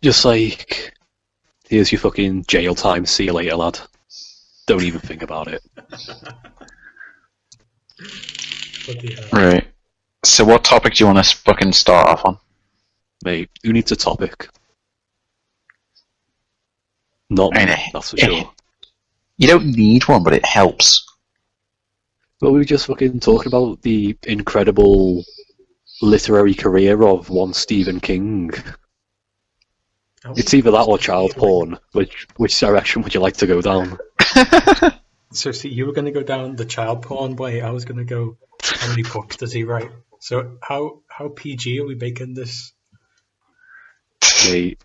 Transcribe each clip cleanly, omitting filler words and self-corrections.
Just like, here's your fucking jail time, see you later, lad. Don't even think about it. Right. So what topic do you want to fucking start off on? Mate, who needs a topic? Not me, that's for sure. You don't need one, but it helps. Well, we were just fucking talking about the incredible literary career of one Stephen King. It's either that or child porn. Which direction would you like to go down? So, see, you were going to go down the child porn way. I was going to go, how many books does he write? So, how PG are we making this? Mate,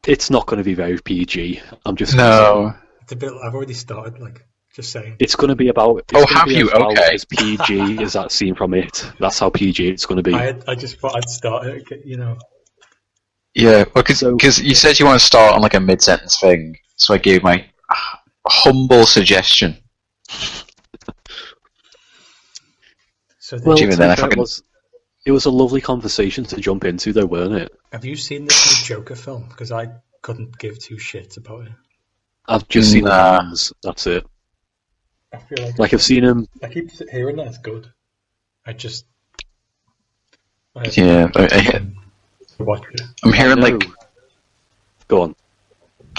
it's not going to be very PG. I'm just It's a bit. I've already started. Like, just saying. It's going to be about. Have you? Okay. As PG as that scene from It. That's how PG it's going to be. I just thought I'd start it. You know. Yeah, because you said you want to start on like a mid-sentence thing, so I gave my humble suggestion. So well, it was a lovely conversation to jump into, though, weren't it? Have you seen this new Joker film? Because I couldn't give two shits about it. I've just seen the memes. That's it. I feel like I've seen him. I keep hearing that's good. I I'm hearing like. Go on.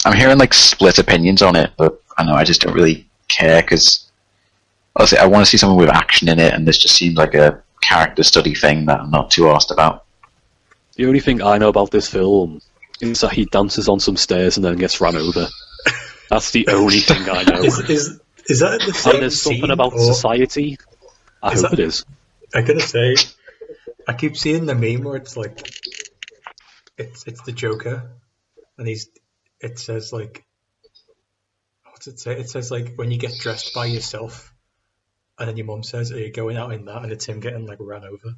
I'm hearing like split opinions on it, but I know I just don't really care because honestly, I want to see something with action in it, and this just seems like a character study thing that I'm not too asked about. The only thing I know about this film is that he dances on some stairs and then gets run over. That's the only thing I know. Is that the same? And there's something about society. I hope it is. I'm gonna say, I keep seeing the meme where it's like, it's the Joker, and it says like, what's it say? It says like, when you get dressed by yourself, and then your mum says, "Are you going out in that?" And it's him getting like ran over.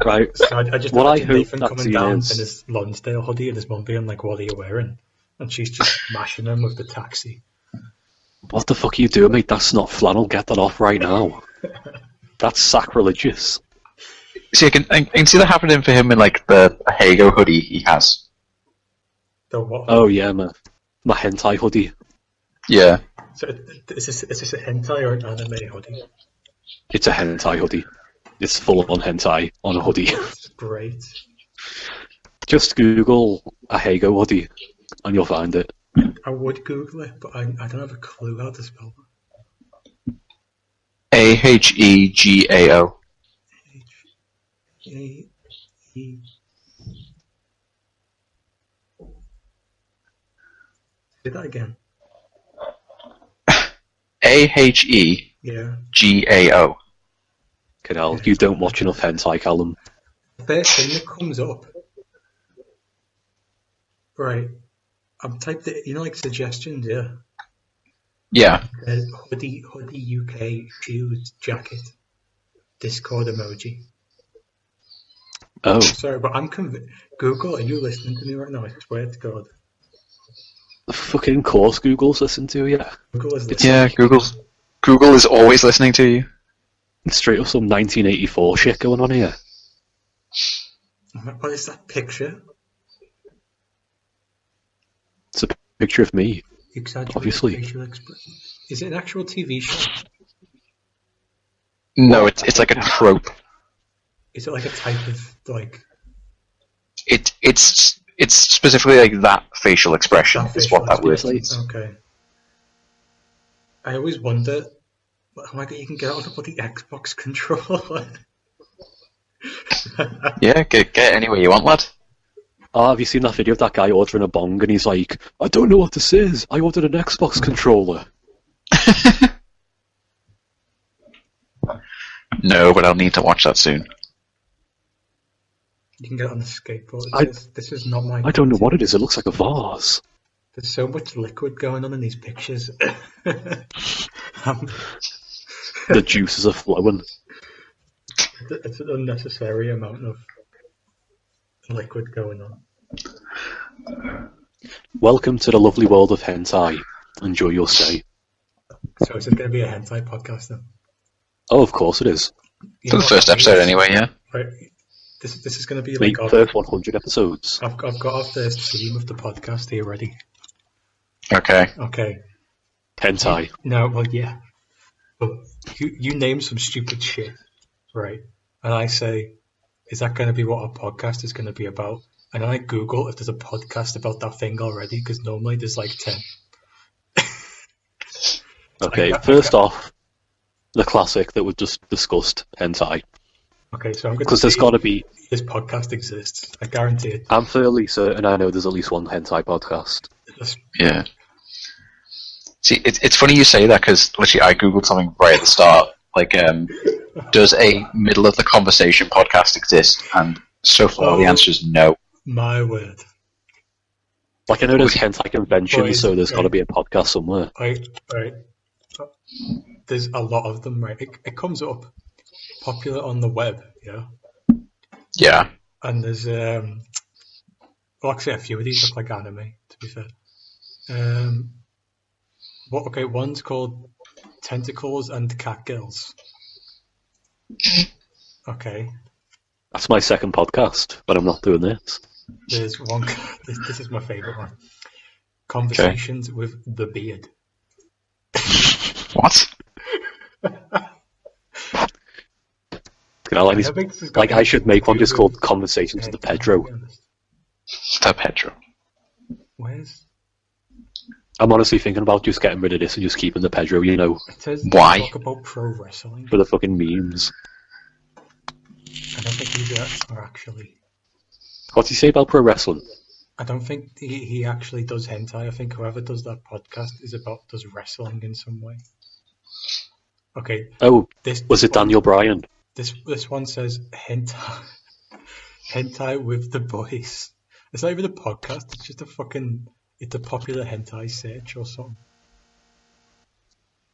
Right. So I just what I imagine hope Nathan that coming down is in his Lonsdale hoodie and his mum being like, "What are you wearing?" And she's just mashing him with the taxi. What the fuck are you doing, mate? That's not flannel. Get that off right now. That's sacrilegious. See, I can see that happening for him in like the Hago hoodie he has. The what? Oh yeah, my hentai hoodie. Yeah. So is this a hentai or an anime hoodie? It's a hentai hoodie. It's full on hentai on a hoodie. That's great. Just Google a Hago hoodie and you'll find it. I would Google it, but I don't have a clue how to spell it. Ahegao. H-A-E. Say that again. Ahegao. Yeah. Canal, you don't watch enough hentai, Callum. The first thing that comes up. Right. I'm typed it, like suggestions, yeah. Yeah. Hoodie UK, shoes, jacket, Discord emoji. Oh. Sorry, but I'm Google, are you listening to me right now? I swear to God. The fucking course Google's listening to you. Google is listening. Yeah, Google is always listening to you. It's straight up some 1984 shit going on here. What is that picture? It's a picture of me. Obviously. Is it an actual TV show? No, it's like a trope. Is it like a type of like? It's specifically like that facial expression is what that word is. Okay. I always wonder, oh my God, you can get out of the Xbox controller. Yeah, get it any way you want, lad. Oh, have you seen that video of that guy ordering a bong and he's like, I don't know what this is. I ordered an Xbox controller. No, but I'll need to watch that soon. You can get it on the skateboard. This is not my. I don't know what it is. It looks like a vase. There's so much liquid going on in these pictures. The juices are flowing. It's an unnecessary amount of liquid going on. Welcome to the lovely world of hentai. Enjoy your stay. So is it going to be a hentai podcast then? Oh, of course it is. For the first episode anyway, yeah. Right. This is going to be The like first 100 episodes. I've got off the theme of the podcast here already. Okay. Okay. Hentai. No, well, yeah. But you name some stupid shit, right? And I say, is that going to be what our podcast is going to be about? And then I Google if there's a podcast about that thing already, because normally there's like 10. Okay, first off, the classic that we've just discussed, hentai. Okay, so I'm going to Because there's got to be... this podcast exists. I guarantee it. I'm fairly certain I know there's at least one hentai podcast. Yeah. See, it's funny you say that because literally I googled something right at the start. Like, does a middle of the conversation podcast exist? And so far the answer is no. My word. Like, I know there's hentai conventions, Boys, so there's got to be a podcast somewhere. Right. There's a lot of them, right? It comes up popular on the web, yeah? Yeah. And there's, well, actually a few of these look like anime, to be fair. Okay, one's called Tentacles and Catgirls. Okay. That's my second podcast, but I'm not doing this. There's one, this is my favourite one. Conversations with the Beard. What? I should make one just called Conversations with the Pedro. The Pedro. Where's? I'm honestly thinking about just getting rid of this and just keeping the Pedro, you know. It says why? Talk about pro wrestling. For the fucking memes. I don't think these are actually. What's he say about pro wrestling? I don't think he actually does hentai. I think whoever does that podcast does wrestling in some way. Okay. Oh, was it one, Daniel Bryan? This one says hentai with the boys. It's not even a podcast. It's just it's a popular hentai search or something.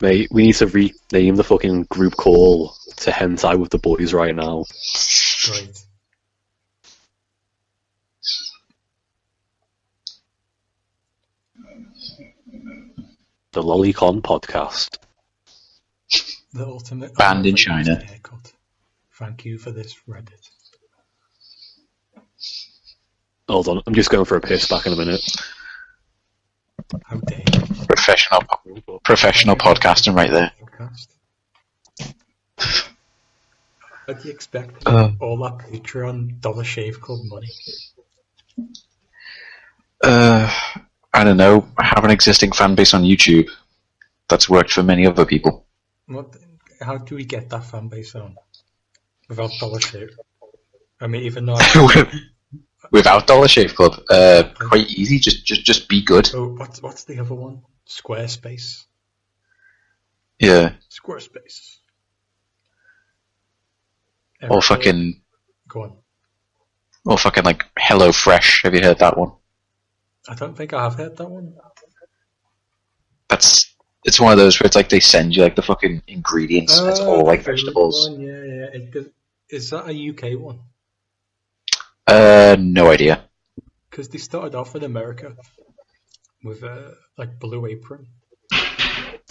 Mate, we need to rename the fucking group call to Hentai with the boys right now. Right. The Lolicon podcast. The ultimate banned in China. Haircut. Thank you for this, Reddit. Hold on, I'm just going for a piss back in a minute. How dare you? Professional podcasting right there. Podcast. How do you expect all that Patreon Dollar Shave Club money? I don't know. I have an existing fan base on YouTube that's worked for many other people. How do we get that fan base on? Without Dollar Shave? I mean, even though... Without Dollar Shave Club? Quite easy. Just be good. Oh, what's the other one? Squarespace. Yeah. Squarespace. Or fucking... Go on. Or fucking like Hello Fresh. Have you heard that one? I don't think I have heard that one. It's one of those where it's like they send you like the fucking ingredients and it's all like vegetables. One, yeah. Is that a UK one? No idea. Because they started off in America with like Blue Apron. Yeah,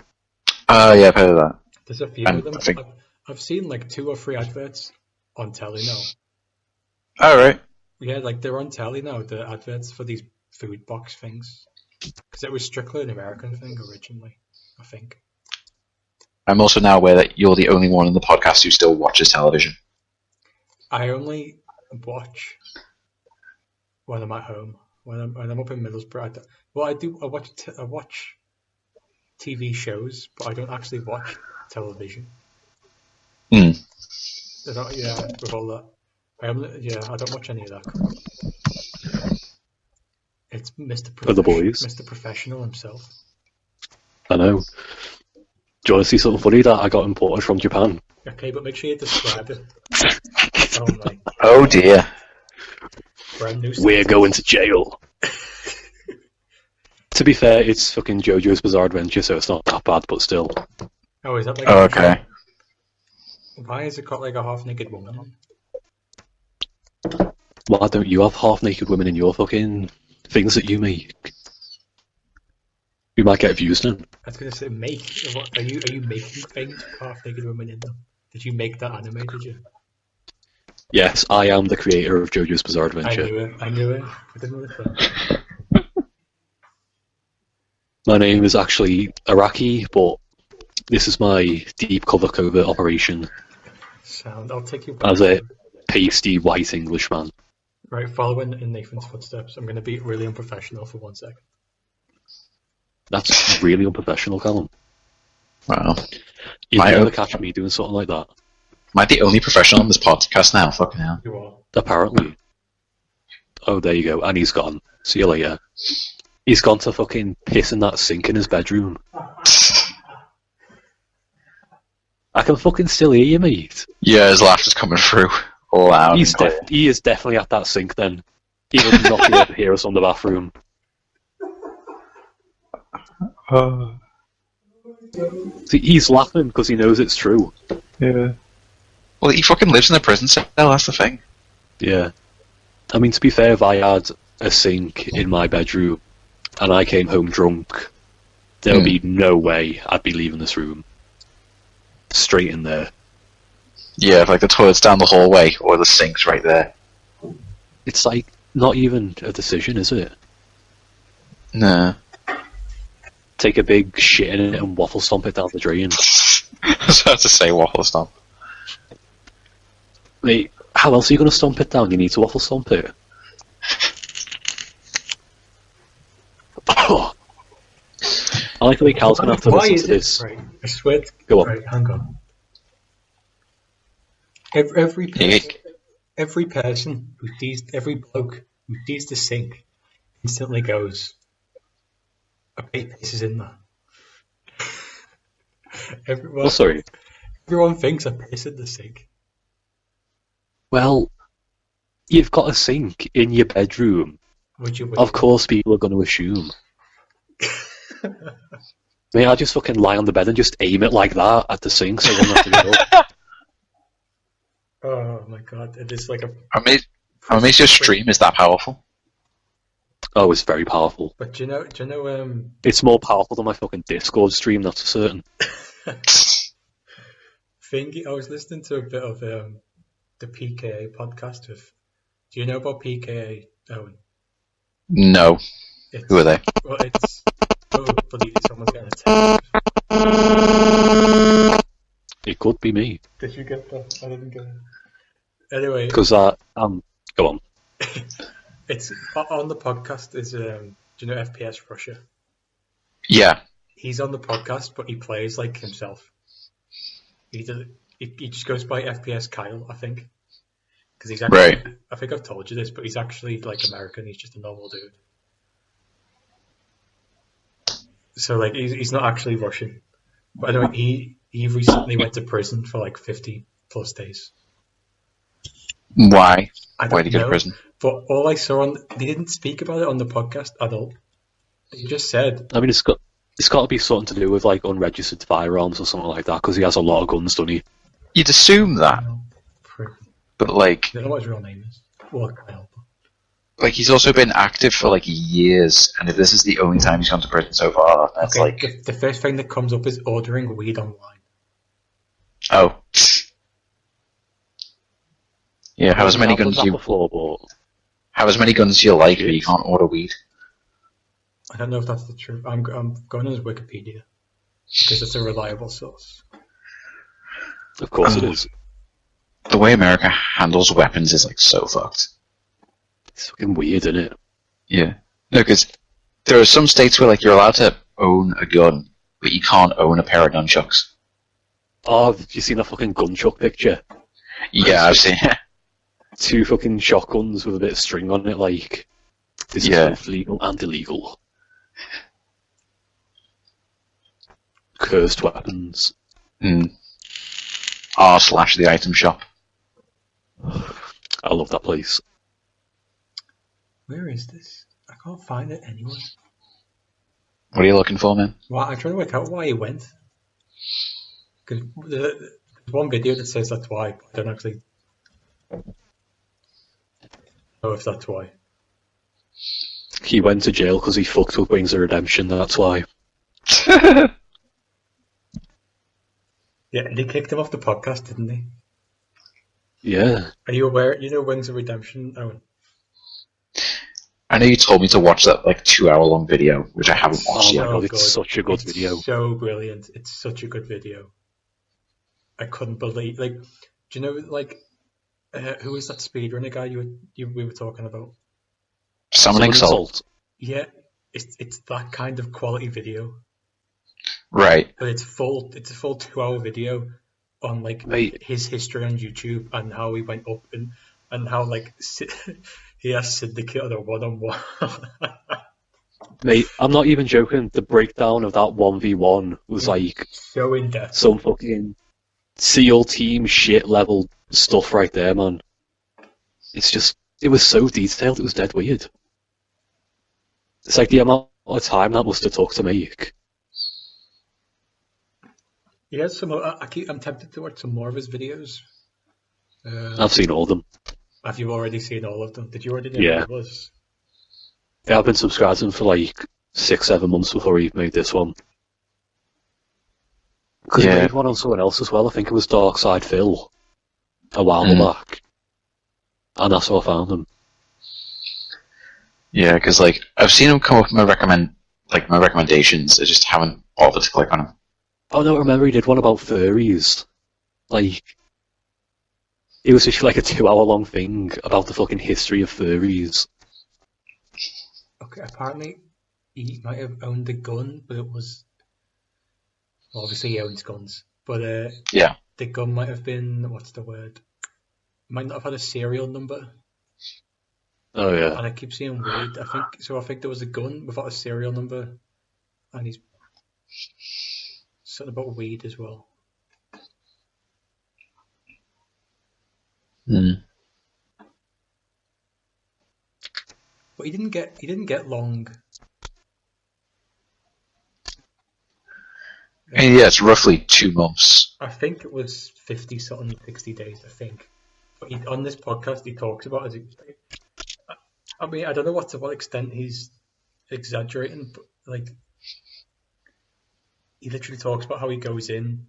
I've heard of that. There's a few of them. I've seen like 2 or 3 adverts on telly now. All right. Yeah, like they're on telly now, the adverts for these food box things. Because it was strictly an American thing originally, I think. I'm also now aware that you're the only one in the podcast who still watches television. I only watch when I'm at home. When I'm up in Middlesbrough, I watch TV shows, but I don't actually watch television. Hmm. With all that. I don't watch any of that. It's For the boys. Mr. Professional himself. I know. Do you want to see something funny that I got imported from Japan? Okay, but make sure you describe it. Oh dear. We're going to jail. To be fair, it's fucking JoJo's Bizarre Adventure, so it's not that bad, but still. Oh, is that like... Oh, okay. Why is it got like a half-naked woman on? Why don't you have half-naked women in your fucking things that you make? We might get views then. I was going to say, make. Are you making things with half-naked women in them? Did you make that anime, did you? Yes, I am the creator of JoJo's Bizarre I Adventure. knew it. I didn't know that. My name is actually Iraqi, but this is my deep cover covert operation Sound. I'll take you back. as a pasty white Englishman. Right, following in Nathan's footsteps. I'm going to be really unprofessional for 1 second. That's really unprofessional, Callum. Wow. You'd My never own- catch me doing something like that. Am I the only professional on this podcast now? Fucking hell. You are. Apparently. Oh, there you go. And he's gone. See you later. He's gone to fucking piss in that sink in his bedroom. I can fucking still hear you, mate. Yeah, his laughter's coming through. Loud. He is definitely at that sink then. He would not be able to hear us on the bathroom. See, he's laughing because he knows it's true. Yeah. Well, he fucking lives in a prison cell, that's the thing. Yeah. I mean, to be fair, if I had a sink in my bedroom and I came home drunk, there would be no way I'd be leaving this room. Straight in there. Yeah, if, like the toilet's down the hallway or the sink's right there. It's like not even a decision, is it? Nah. Take a big shit in it and waffle stomp it down the drain. I was about to say waffle stomp. Mate, how else are you going to stomp it down? You need to waffle stomp it. I like the way Cal's going to have to Why listen is to it? this. Right, I swear. Go on. Right, hang on. Every person who sees, every bloke who sees the sink instantly goes, I bet this is in there. Oh, sorry. Everyone thinks I piss in the sink. Well, you've got a sink in your bedroom. Would you? Of course people are going to assume. Mate, I just fucking lie on the bed and just aim it like that at the sink so I don't have to get up. Oh my god, it is like a. I'm amazed your stream is that powerful. Oh, it's very powerful. But do you know, It's more powerful than my fucking Discord stream, that's for certain. Thingy, I was listening to a bit of the PKA podcast with. Do you know about PKA, Owen? No. Who are they? Well, it's. Oh, bloody, someone's getting a text. It could be me. Did you get that? I didn't get it. Anyway. Because go on. It's on the podcast. Is do you know FPS Russia? Yeah. He's on the podcast, but he plays like himself. He just goes by FPS Kyle, I think, because he's actually. Right. I think I've told you this, but he's actually like American. He's just a normal dude. So like he's not actually Russian. But anyway, he recently went to prison for like 50 plus days. Why? I Why don't did he go to know, prison? but all I saw they didn't speak about it on the podcast at all. They just said, I mean, it's got to be something to do with like unregistered firearms or something like that, because he has a lot of guns, doesn't he? You'd assume that, but like, I don't know what his real name is. Well, Kyle. like he's also been active for like years, and if this is the only time he's gone to prison so far, that's Okay, like, the first thing that comes up is ordering weed online. oh, yeah. Have as many I've done guns that you before, but have as many guns you like, but you can't order weed. I don't know if that's the truth. I'm going on his Wikipedia because it's a reliable source. of course it is. The way America handles weapons is like so fucked. It's fucking weird, isn't it? Yeah. No, because there are some states where like you're allowed to own a gun, but you can't own a pair of nunchucks. Oh, have you seen that fucking gunchuck picture? Yeah, I've seen it. 2 fucking shotguns with a bit of string on it, like, this is both legal and illegal. Cursed weapons. R/the item shop. I love that place. Where is this? I can't find it anywhere. What are you looking for, man? Well, I'm trying to work out why he went. Because there's one video that says that's why, but I don't actually know if that's why. He went to jail because he fucked with Wings of Redemption, that's why. Yeah, and they kicked him off the podcast, didn't they? Yeah. Are you aware? You know Wings of Redemption, Owen? I know you told me to watch that like 2 hour long video, which I haven't It's watched Oh my yet. so god, it's good. such a good It's video. so brilliant. It's such a good video. I couldn't believe. Like, do you know like who is that speedrunner guy we were talking about? Summoning Summoning Salt. Salt. Yeah, it's that kind of quality video, Right. but it's full. It's a full 2 hour video on like Mate, his history on YouTube and how he went up and how like he has Syndicate on a one-on-one. mate, I'm not even joking. The breakdown of that 1v1 was like So in depth. some fucking SEAL team shit level stuff right there, man. It's just, it was so detailed, it was dead weird. It's like the amount of time that must have took to make. He has some. I'm tempted to watch some more of his videos. I've seen all of them. Have you already seen all of them? Did you already know Yeah. who it was? Yeah, I've been subscribing for like 6-7 months before he made this one. Because he Yeah. made one on someone else as well. I think it was Dark Side Phil a while back. And that's how I found him. Yeah, because like I've seen him come up with my recommendations. I just haven't bothered to click on them. Oh no, remember he did one about furries. Like, it was just like a 2 hour long thing about the fucking history of furries. Okay, apparently he might have owned a gun, but it was well, obviously he owns guns, but Yeah. the gun might have been what's the word? Might not have had a serial number, Oh yeah. and I keep seeing weed. I think there was a gun without a serial number, and he's something about weed as well. Mm. But he didn't get long. And yeah, it's roughly 2 months. I think it was 50 something, 60 days, I think. But on this podcast, he talks about it. I mean, I don't know to what extent he's exaggerating, but like, he literally talks about how he goes in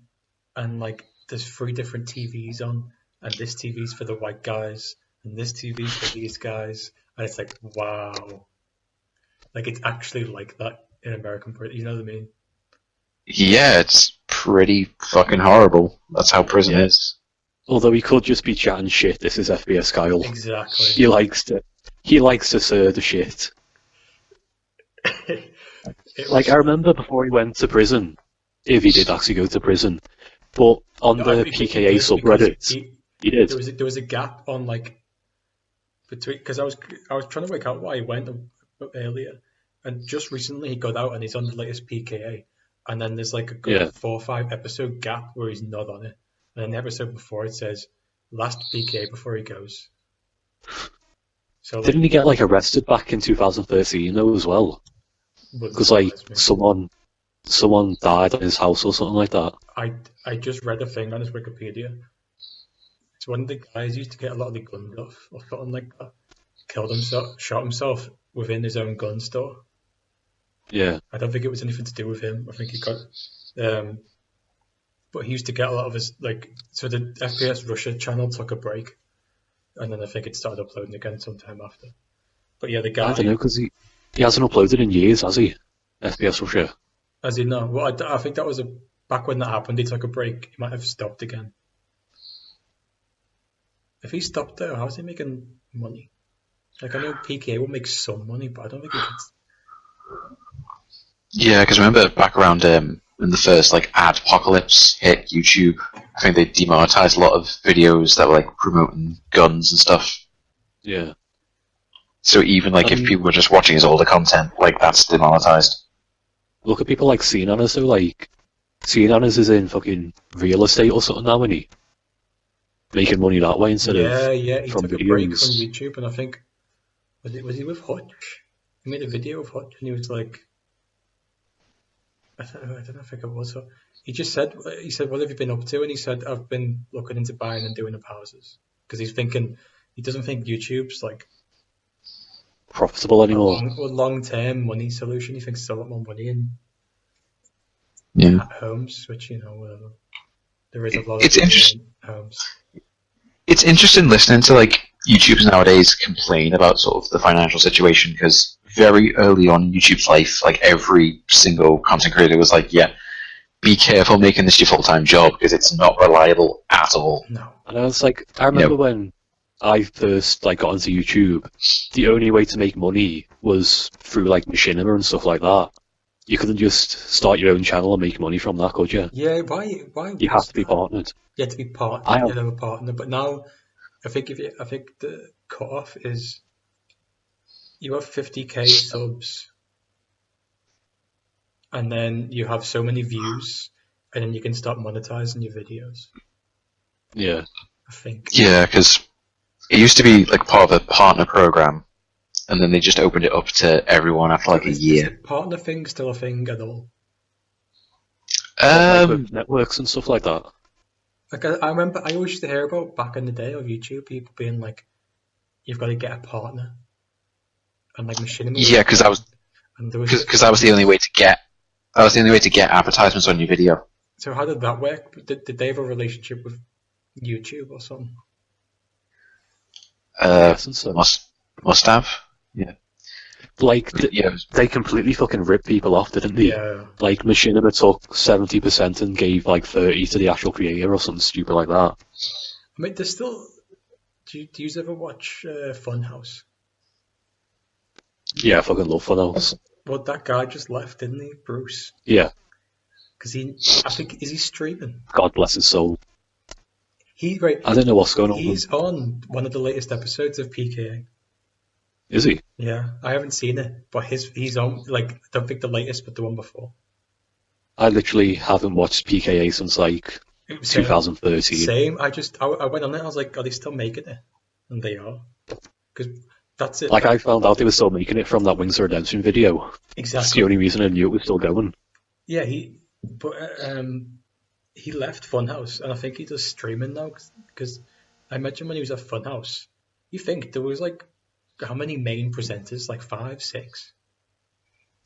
and like, there's 3 different TVs on, and this TV's for the white guys, and this TV's for these guys, and it's like, wow. Like, it's actually like that in American prison, you know what I mean? Yeah, it's pretty fucking horrible. That's how prison Yeah. is. Although he could just be chatting shit, this is FBS Kyle. Exactly. He likes to stir the shit. Like, I remember before he went to prison, if he did actually go to prison, but on the PKA subreddit, he did. There was a gap on like between because I was trying to work out why he went earlier, and just recently he got out and he's on the latest PKA, and then there's like a good 4 or 5 episode gap where he's not on it, and then the episode before it says last PKA before he goes. So Didn't he get like arrested back in 2013 though as well? Because like someone died at his house or something like that. I just read a thing on his Wikipedia. It's one of the guys who used to get a lot of the gun stuff or something like that. Killed himself, shot himself within his own gun store. Yeah. I don't think it was anything to do with him. I think he got, but he used to get a lot of his like. So the FPS Russia channel took a break, and then I think it started uploading again sometime after. But yeah, the guy. I don't know because he hasn't uploaded in years, has he? FPS Russia. As in, no. Well, I think that was back when that happened. He took a break. He might have stopped again. If he stopped there, how's he making money? Like I know PKA will make some money, but I don't think he gets. Yeah, because remember back around when the first like adpocalypse hit YouTube, I think they demonetized a lot of videos that were like promoting guns and stuff. Yeah. So even like if people were just watching his older content, like that's demonetized. Look at people like Cinanas, so like Cinanas is in fucking real estate or something now, isn't he? Making money that way instead of He from took a break videos. from YouTube, and I think was he with Hutch? He made a video of Hutch, and he was like, I don't know if it was. He said, what have you been up to? And he said, I've been looking into buying and doing up houses because he doesn't think YouTube's like Profitable anymore. a long-term money solution. He thinks there's a lot more money in Yeah. homes, which whatever. There is a lot It's of interesting. homes. it's interesting listening to like YouTubers nowadays complain about sort of the financial situation, because very early on in YouTube's life, like every single content creator was like, yeah, be careful making this your full-time job because it's not reliable at all. No. And I was like, I remember when I first like got into YouTube, the only way to make money was through like machinima and stuff like that. You couldn't just start your own channel and make money from that, could you? Yeah, why You have to be partnered. You have to be partnered. You have a partner, but now I think the cutoff is you have 50k subs, and then you have so many views, and then you can start monetizing your videos. Yeah. I think. Yeah, because it used to be like part of a partner program, and then they just opened it up to everyone after like a year. Is the partner thing still a thing at all? Like with networks and stuff like that. Like I remember, I always used to hear about back in the day of YouTube, people being like, "You've got to get a partner," and like machinima. Yeah, because that was the only way to get advertisements on your video. So how did that work? Did they have a relationship with YouTube or something? So. Must have. Yeah. Like they completely fucking ripped people off, didn't they? Yeah. Like machinima took 70% and gave like 30 to the actual creator or something stupid like that. I mean, there's still. Do you ever watch Funhouse? Yeah, I fucking love Funhouse. Well, that guy just left, didn't he, Bruce? Yeah. Because I think, is he streaming? God bless his soul. I don't know what's going on. He's on one of the latest episodes of PKA. Is he? Yeah, I haven't seen it, but he's on, like, I don't think the latest, but the one before. I literally haven't watched PKA since like 2013. Same. I went on it. I was like, are they still making it? And they are. Because that's it. Like I found out they were still making it from that Wings of Redemption video. Exactly. That's the only reason I knew it was still going. Yeah, he left Funhouse, and I think he does streaming now. Because I imagine when he was at Funhouse, you think there was like how many main presenters? Like 5, 6.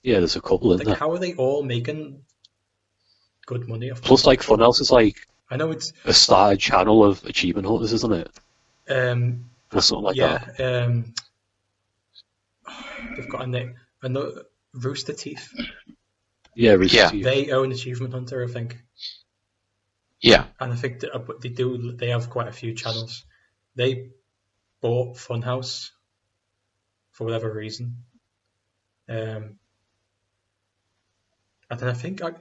Yeah, there's a couple in like, there. How are they all making good money off? Plus, like Funhouse is like I know it's a started channel of achievement hunters, isn't it? Or something like that. They've got a name. I know Rooster Teeth. Yeah, Rooster Teeth. They own Achievement Hunter, I think. Yeah. And I think they have quite a few channels. They bought Funhouse for whatever reason. And then I think I've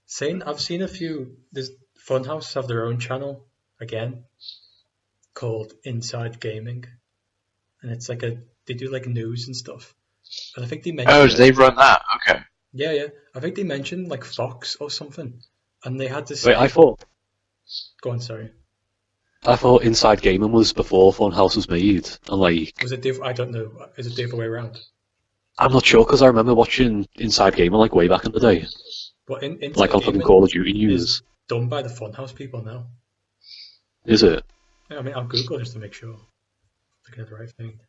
seen a few. There's Funhouse have their own channel again called Inside Gaming, and it's like they do like news and stuff. And I think they mentioned. Oh, they run that? Okay. Yeah. I think they mentioned like Fox or something, and they had to say. Wait, I thought. Go on, sorry. I thought Inside Gaming was before Funhouse was made, and like. Was it I don't know. Is it the other way around? I'm not sure because I remember watching Inside Gaming like way back in the day. But Inside like on fucking Call of Duty news. Is done by the Funhouse people now. Is it? I mean, I'll Google just to make sure. To get the right thing.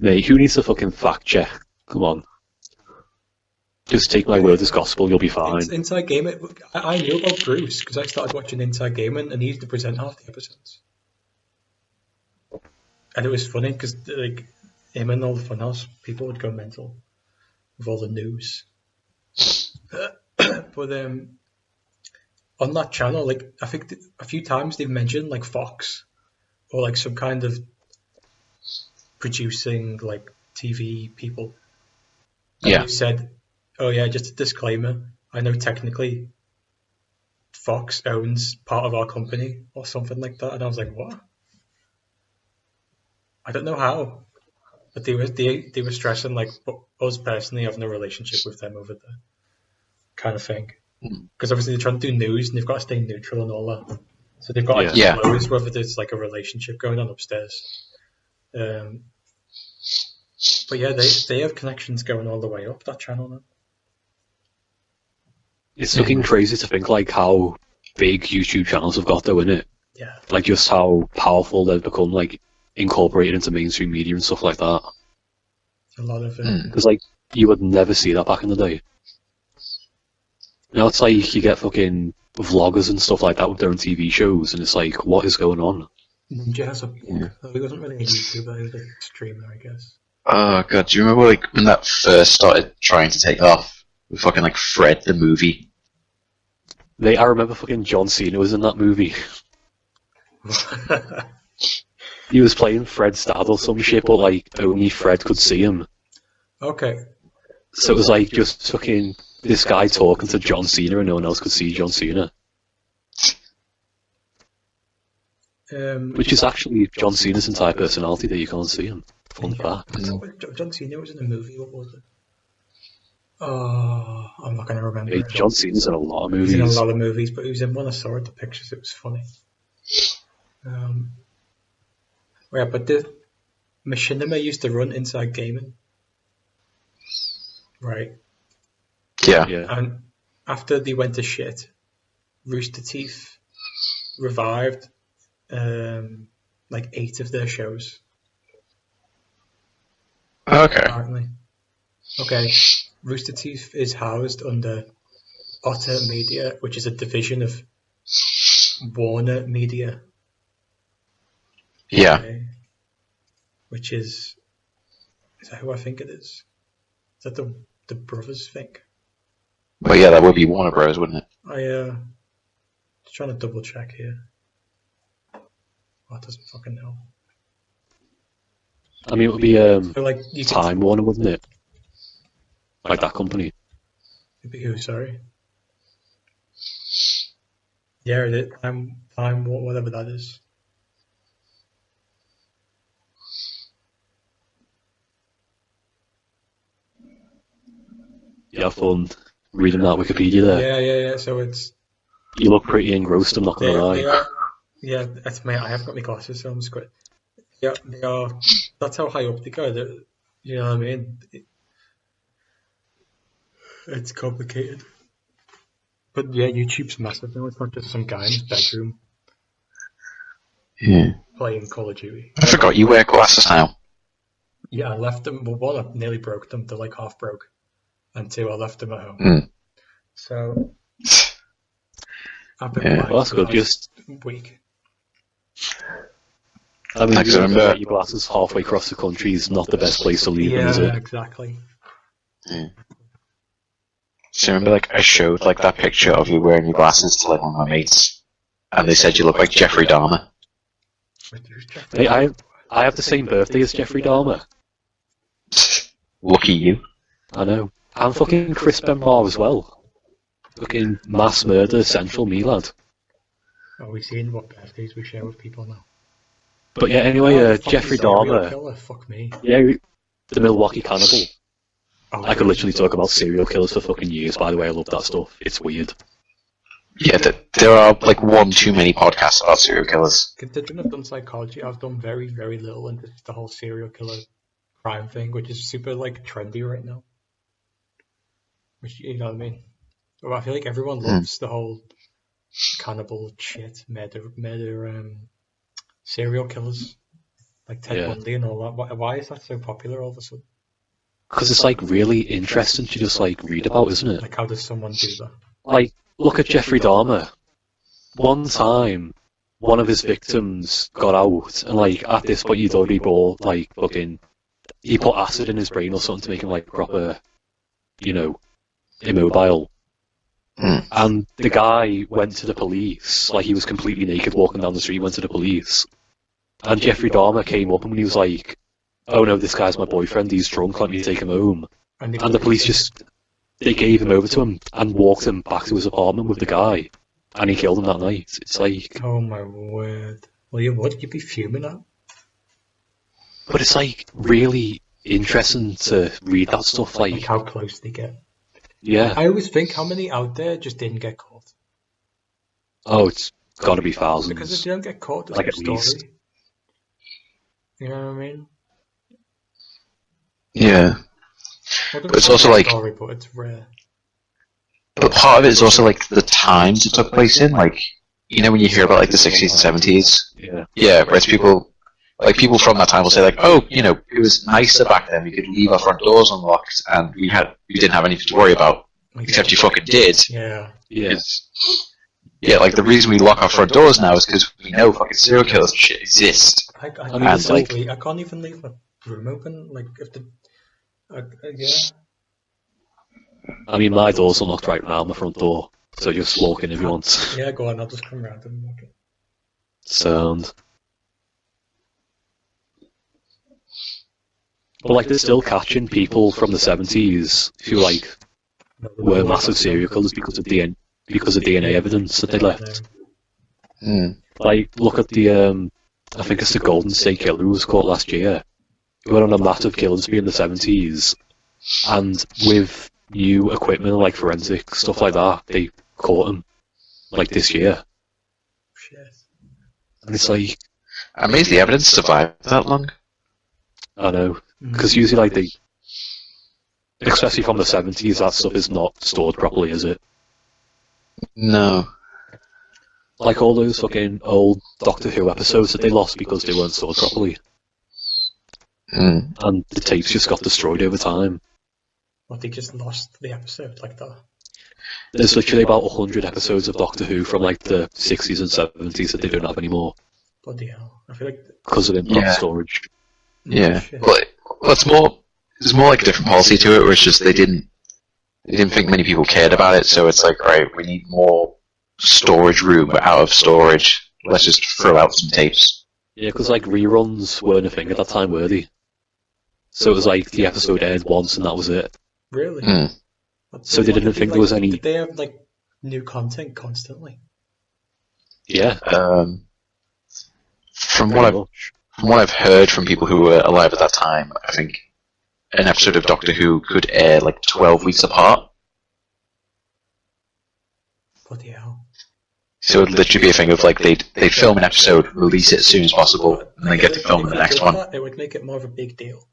Mate, who needs to fucking fact check? Come on. Just take my word as gospel, you'll be fine. Inside Gaming. I knew about Bruce because I started watching Inside Gaming, and he used to present half the episodes. And it was funny because like him and all the Funhouse people would go mental with all the news. But on that channel, like I think a few times they've mentioned like Fox or like some kind of producing like TV people. And Yeah. they said, "Oh yeah, just a disclaimer. I know technically Fox owns part of our company or something like that." And I was like, "What?" I don't know how, but they were stressing like us personally having a relationship with them over there, kind of thing. Because obviously they're trying to do news and they've got to stay neutral and all that. So they've got to disclose whether there's like a relationship going on upstairs. But yeah, they have connections going all the way up that channel now. It's looking crazy to think like how big YouTube channels have got though, innit? Yeah. Like just how powerful they've become, like incorporated into mainstream media and stuff like that. A lot of Because like you would never see that back in the day. Now it's like you get fucking vloggers and stuff like that with their own TV shows, and it's like, what is going on? Ninja has a book. Yeah. He wasn't really a YouTuber, he was a streamer, I guess. Oh god, do you remember like when that first started trying to take off? With fucking like Fred the movie. I remember fucking John Cena was in that movie. He was playing Fred's dad or some shit, but like only Fred could see him. Okay. So it was like just fucking this guy talking to John Cena and no one else could see John Cena. Which is actually John Cena's entire personality that you can't see him. Fun fact. John Cena was in a movie, what was it? Oh, I'm not going to remember. Hey, John Cena's in a lot of movies. He's in a lot of movies, but he was in one I saw at the pictures, it was funny. Yeah, but the machinima used to run inside gaming. Right. Yeah. And after they went to shit, Rooster Teeth revived like 8 of their shows. Okay. Apparently. Okay. Rooster Teeth is housed under Otter Media, which is a division of Warner Media. Yeah. Okay. Which is that who I think it is? Is that the brothers think? But yeah, that would be Warner Bros, wouldn't it? Just trying to double check here. Oh, it doesn't fucking know. I mean, it would be So like you could, Time Warner, wouldn't it? Like that company. it'd be who? Sorry. Yeah, it is. Time, whatever that is. You have fun reading that Wikipedia there. Yeah. So it's You look pretty engrossed, I'm not gonna lie. yeah. That's I haven't got my glasses, so I'm just quite. Yeah, they are. That's how high up they go. You know what I mean? It's complicated. But yeah, YouTube's massive now. It's not just some guy in his bedroom Yeah. playing Call of Duty. I forgot you wear glasses now. Yeah, I left them. Well, one, I nearly broke them. They're like half broke. And 2, I left them at home. Mm. So I've been Yeah. blind Well, that's for the good. last week. I mean, Thanks, you remember- get your glasses halfway across the country is not the best place to leave them, is Yeah, it? exactly. Yeah. So remember, like, I showed like that picture of you wearing your glasses to like one of my mates, and they said you look like Jeffrey Dahmer. Hey, I have the same birthday as Jeffrey Dahmer. Lucky you. I know. And fucking Chris Benoit as well. Fucking mass murder central me, lad. Are we seeing what birthdays we share with people now? But yeah, anyway, Fucking Jeffrey serial Dahmer. killer, fuck me. Yeah, the Milwaukee Cannibal. Oh, I could literally talk about serial killers for fucking years, by the way. I love that stuff. It's weird. Yeah, there are like one too many podcasts about serial killers. Considering I've done psychology, I've done very, very little into the whole serial killer crime thing, which is super like trendy right now. Which, you know what I mean? Well, I feel like everyone loves the whole cannibal shit, murder, serial killers, like Ted Bundy and all that. Why is that so popular all of a sudden? Because it's like really interesting to just like read about, isn't it? Like, how does someone do that? Like, look at Jeffrey Dahmer. One time, one of his victims got out, and like at this point, he'd already bought like fucking. He put acid in his brain or something to make him like proper, you know, immobile. Mm. And the guy went to the police, like he was completely naked walking down the street, went to the police. And Jeffrey Dahmer came up and he was like, "Oh no, this guy's my boyfriend, he's drunk, let me take him home." And the police just, they gave him over to him and walked him back to his apartment with the guy. And he killed him that night. It's like... Oh my word. Well, you would, you'd be fuming at. But it's like really interesting to read that stuff, Like like... how close they get. Yeah. I always think how many out there just didn't get caught. Oh, it's gotta be thousands. Because if you don't get caught, there's Like, no at story. least. You know what I mean? Yeah. Well, But it's also like- story, but it's rare. But part of it is also like the times it took place in, like, you know, when you hear about like the 60s and 70s. Yeah. Yeah, where it's people from that time will say like, oh, you know, it was nicer back then. We could leave our front doors unlocked, and we didn't have anything to worry about. Like, Except you fucking did. Yeah. Yeah. It's, Yeah, like the reason we lock our front doors now is because we know fucking serial killers and shit exist. I And, like- can't even leave my room open. Like if the yeah. I mean, my door's unlocked right now, my front door, so just walk in if you want. Yeah, go on. I'll just come round and look. Sound. But like, they're still catching people from the 70s who like were massive serial killers because of DNA evidence that they left. Mm. Like, look at the I think it's the Golden State Killer who was caught last year. He went on a massive killing spree in the 70s, and with new equipment like forensic stuff like that, they caught him like this year. Shit. And it's like, I'm amazed the evidence survived that long. I know, because usually like especially from the 70s, that stuff is not stored properly, is it? No. Like all those fucking old Doctor Who episodes that they lost because they weren't stored properly. Mm. And the tapes just got destroyed over time. What, they just lost the episode like that? There's literally about 100 episodes of Doctor Who from like the 60s and 70s that they don't have anymore. Bloody hell. I feel like... Because of improper Yeah. storage. Yeah. Shit. Well, there's more like a different policy to it, where it's just they didn't think many people cared about it, so it's like, right, we need more storage room out of storage. Let's just throw out some tapes. Yeah, because like reruns weren't a thing at that time, were they? So it was like the episode aired once and that was it. Really? Mm. So they didn't think there was any... Did they have like new content constantly? Yeah. From what I've heard from people who were alive at that time, I think an episode of Doctor Who could air like 12 weeks apart. Bloody hell. So it would literally be a thing of like they'd film an episode, release it as soon as possible, and then get to film the next one. It would make it more of a big deal.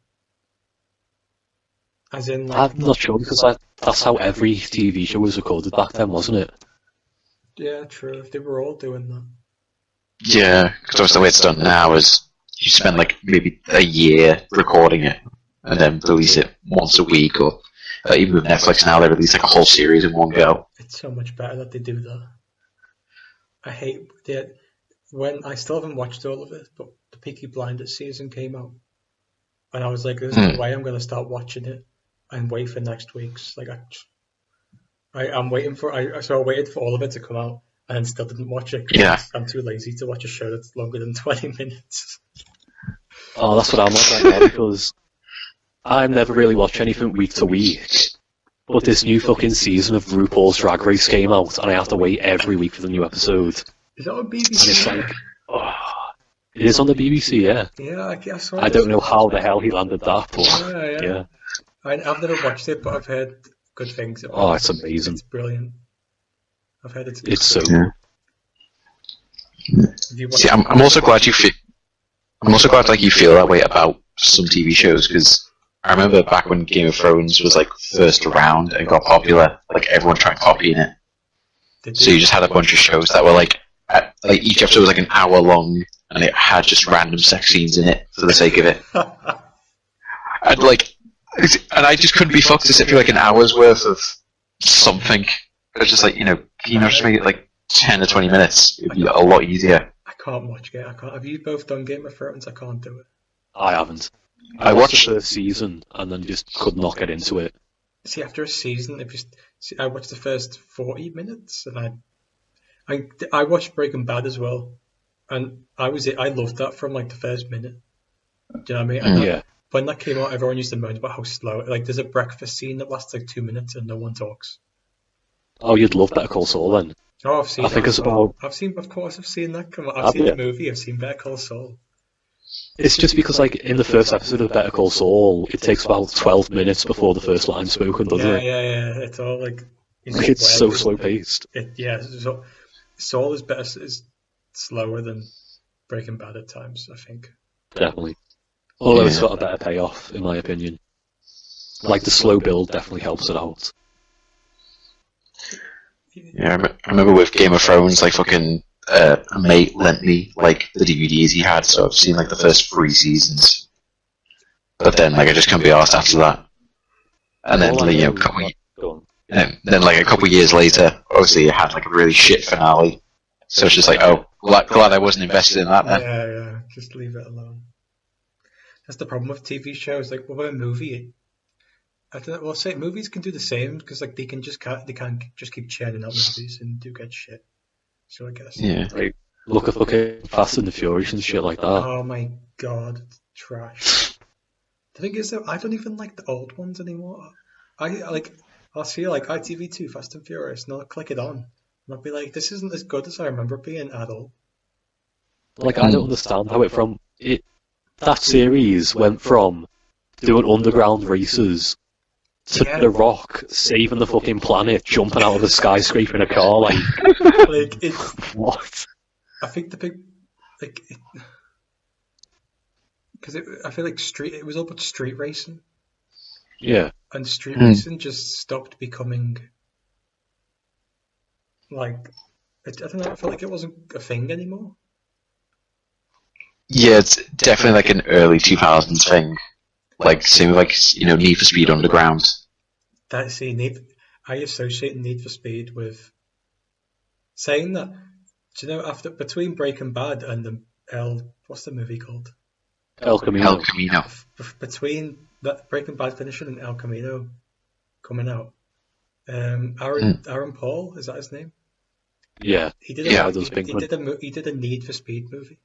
As in, like, I'm not sure, because that's how every TV show was recorded back then, wasn't it? yeah, true. They were all doing that. Yeah, because obviously the way it's done now is you spend like maybe a year recording it, and then release it once a week, or even with Netflix now, they release like a whole series in one go. It's so much better that they do that. I hate that. When I still haven't watched all of it, but the Peaky Blinders season came out, and I was like, "There's no way I'm going to start watching it and wait for next week's." Like, I'm waiting for. So I waited for all of it to come out, and then still didn't watch it. 'Cause Yeah. I'm too lazy to watch a show that's longer than 20 minutes. Oh, that's what I'm like right now, because I never really watch anything week to week. But this new fucking season of RuPaul's Drag Race came out, and I have to wait every week for the new episode. Is that on And it's BBC? like, oh, it is on the BBC, yeah. Yeah, I guess. I don't know how the hell he landed that, but Yeah. yeah. I've never watched it, but I've heard good things about Oh, it. it's amazing. It's brilliant. I've heard it's. It's so Yeah. Have you watched See, I'm also glad you feel. I'm also glad like you feel that way about some TV shows, because I remember back when Game of Thrones was like first around and got popular, like everyone tried copying it. Did So you just had a bunch of shows that were like each episode was like an hour long, and it had just random sex scenes in it for the sake of it. And like, and I just couldn't be fucked to sit through like an hour's worth of something. It was just like, can you just make it like 10 or 20 minutes? It'd be a lot easier. I can't watch it. I can't. Have you both done Game of Thrones? I can't do it. I haven't. I watched the watched. first season and then just could not get into it. See, after a season, I watched the first 40 minutes, and I watched Breaking Bad as well, and I loved that from like the first minute. Do you know what I mean? And Yeah. when that came out, everyone used to moan about how slow. Like, there's a breakfast scene that lasts like 2 minutes, and no one talks. Oh, you'd love Better Call Saul then. Oh, I've seen. I think that it's as well. about... Of course, I've seen that come out. I've Have seen you? the movie. I've seen Better Call Saul. It's just because, like, in the first episode of Better Call Saul, it takes about 12 minutes before the first line's spoken, doesn't Yeah, it? yeah. It's all like. It's so slow-paced. So Saul is slower than Breaking Bad at times, I think. Definitely. Although it's Yeah. got a better payoff, in my opinion. Like, the slow build definitely helps it out. Yeah, I remember with Game of Thrones, like fucking a mate lent me like the DVDs he had, so I've seen like the first 3 seasons. But then like I just couldn't be arsed after that. And then All I like, know- a couple Go on. then like a couple years later, obviously it had like a really shit finale. So it's just like, oh, glad I wasn't invested in that then. Yeah, just leave it alone. That's the problem with TV shows. Like, what about a movie? I don't know. Well, say movies can do the same because like they can just keep churning out movies and do good shit. So I guess. Yeah. Like, look at fucking Fast and the Furious and shit like that. Oh my god, trash. The thing is though, I don't even like the old ones anymore. I'll see like ITV2 Fast and Furious and I'll click it on and I'll be like, this isn't as good as I remember being at all. Like, I don't understand how that series went from doing underground races to Yeah. The Rock saving the fucking planet, jumping out of a skyscraper in a car, like, Like it, what? I think the big like because I feel like it was all about street racing Yeah. and street racing just stopped becoming like I don't know. I felt like it wasn't a thing anymore. Yeah, it's definitely like an early 2000s thing. Like, same with like, Need for Speed Underground. I associate Need for Speed with saying that. Do you know between Breaking Bad and what's the movie called? El Camino. El Camino. Between that Breaking Bad finishing and El Camino coming out, Aaron Paul, is that his name? Yeah. He did he did a Need for Speed movie.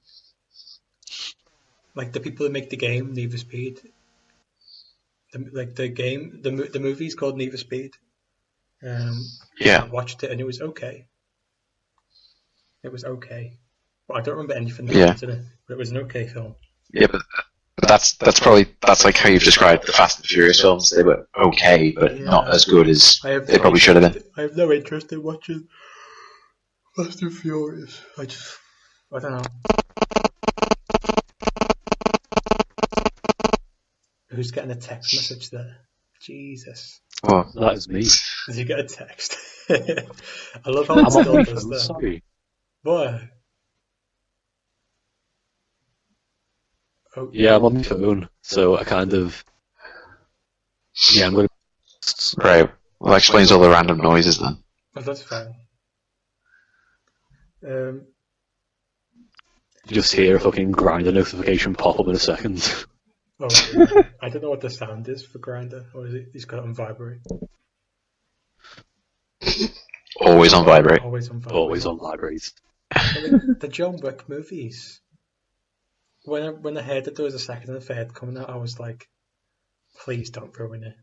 Like the people who make the game Need for Speed. The movie's called Need for Speed. Yeah. I watched it and it was okay. It was okay. But I don't remember anything that Yeah. happens in it. But it was an okay film. Yeah, but that's like how you've described the Fast and Furious films. They were okay, but not as good as they probably should have been. I have no interest in watching Fast and Furious. I don't know. Who's getting a text message there? Jesus. Oh, That is me. Did you get a text? I love how I'm it on still my does phone, that. sorry. What? Oh, Yeah, I'm on my phone, so I kind of... Yeah, I'm going to... right. Well, that explains all the random noises then. oh, that's fine. Just hear a fucking Grindr notification pop up in a second. Oh, yeah. I don't know what the sound is for Grindr, or is it? He's got it on vibrate. Always on vibrate. Always on vibrate. Always on libraries. The John Wick movies. When I heard that there was a second and a third coming out, I was like, please don't ruin it.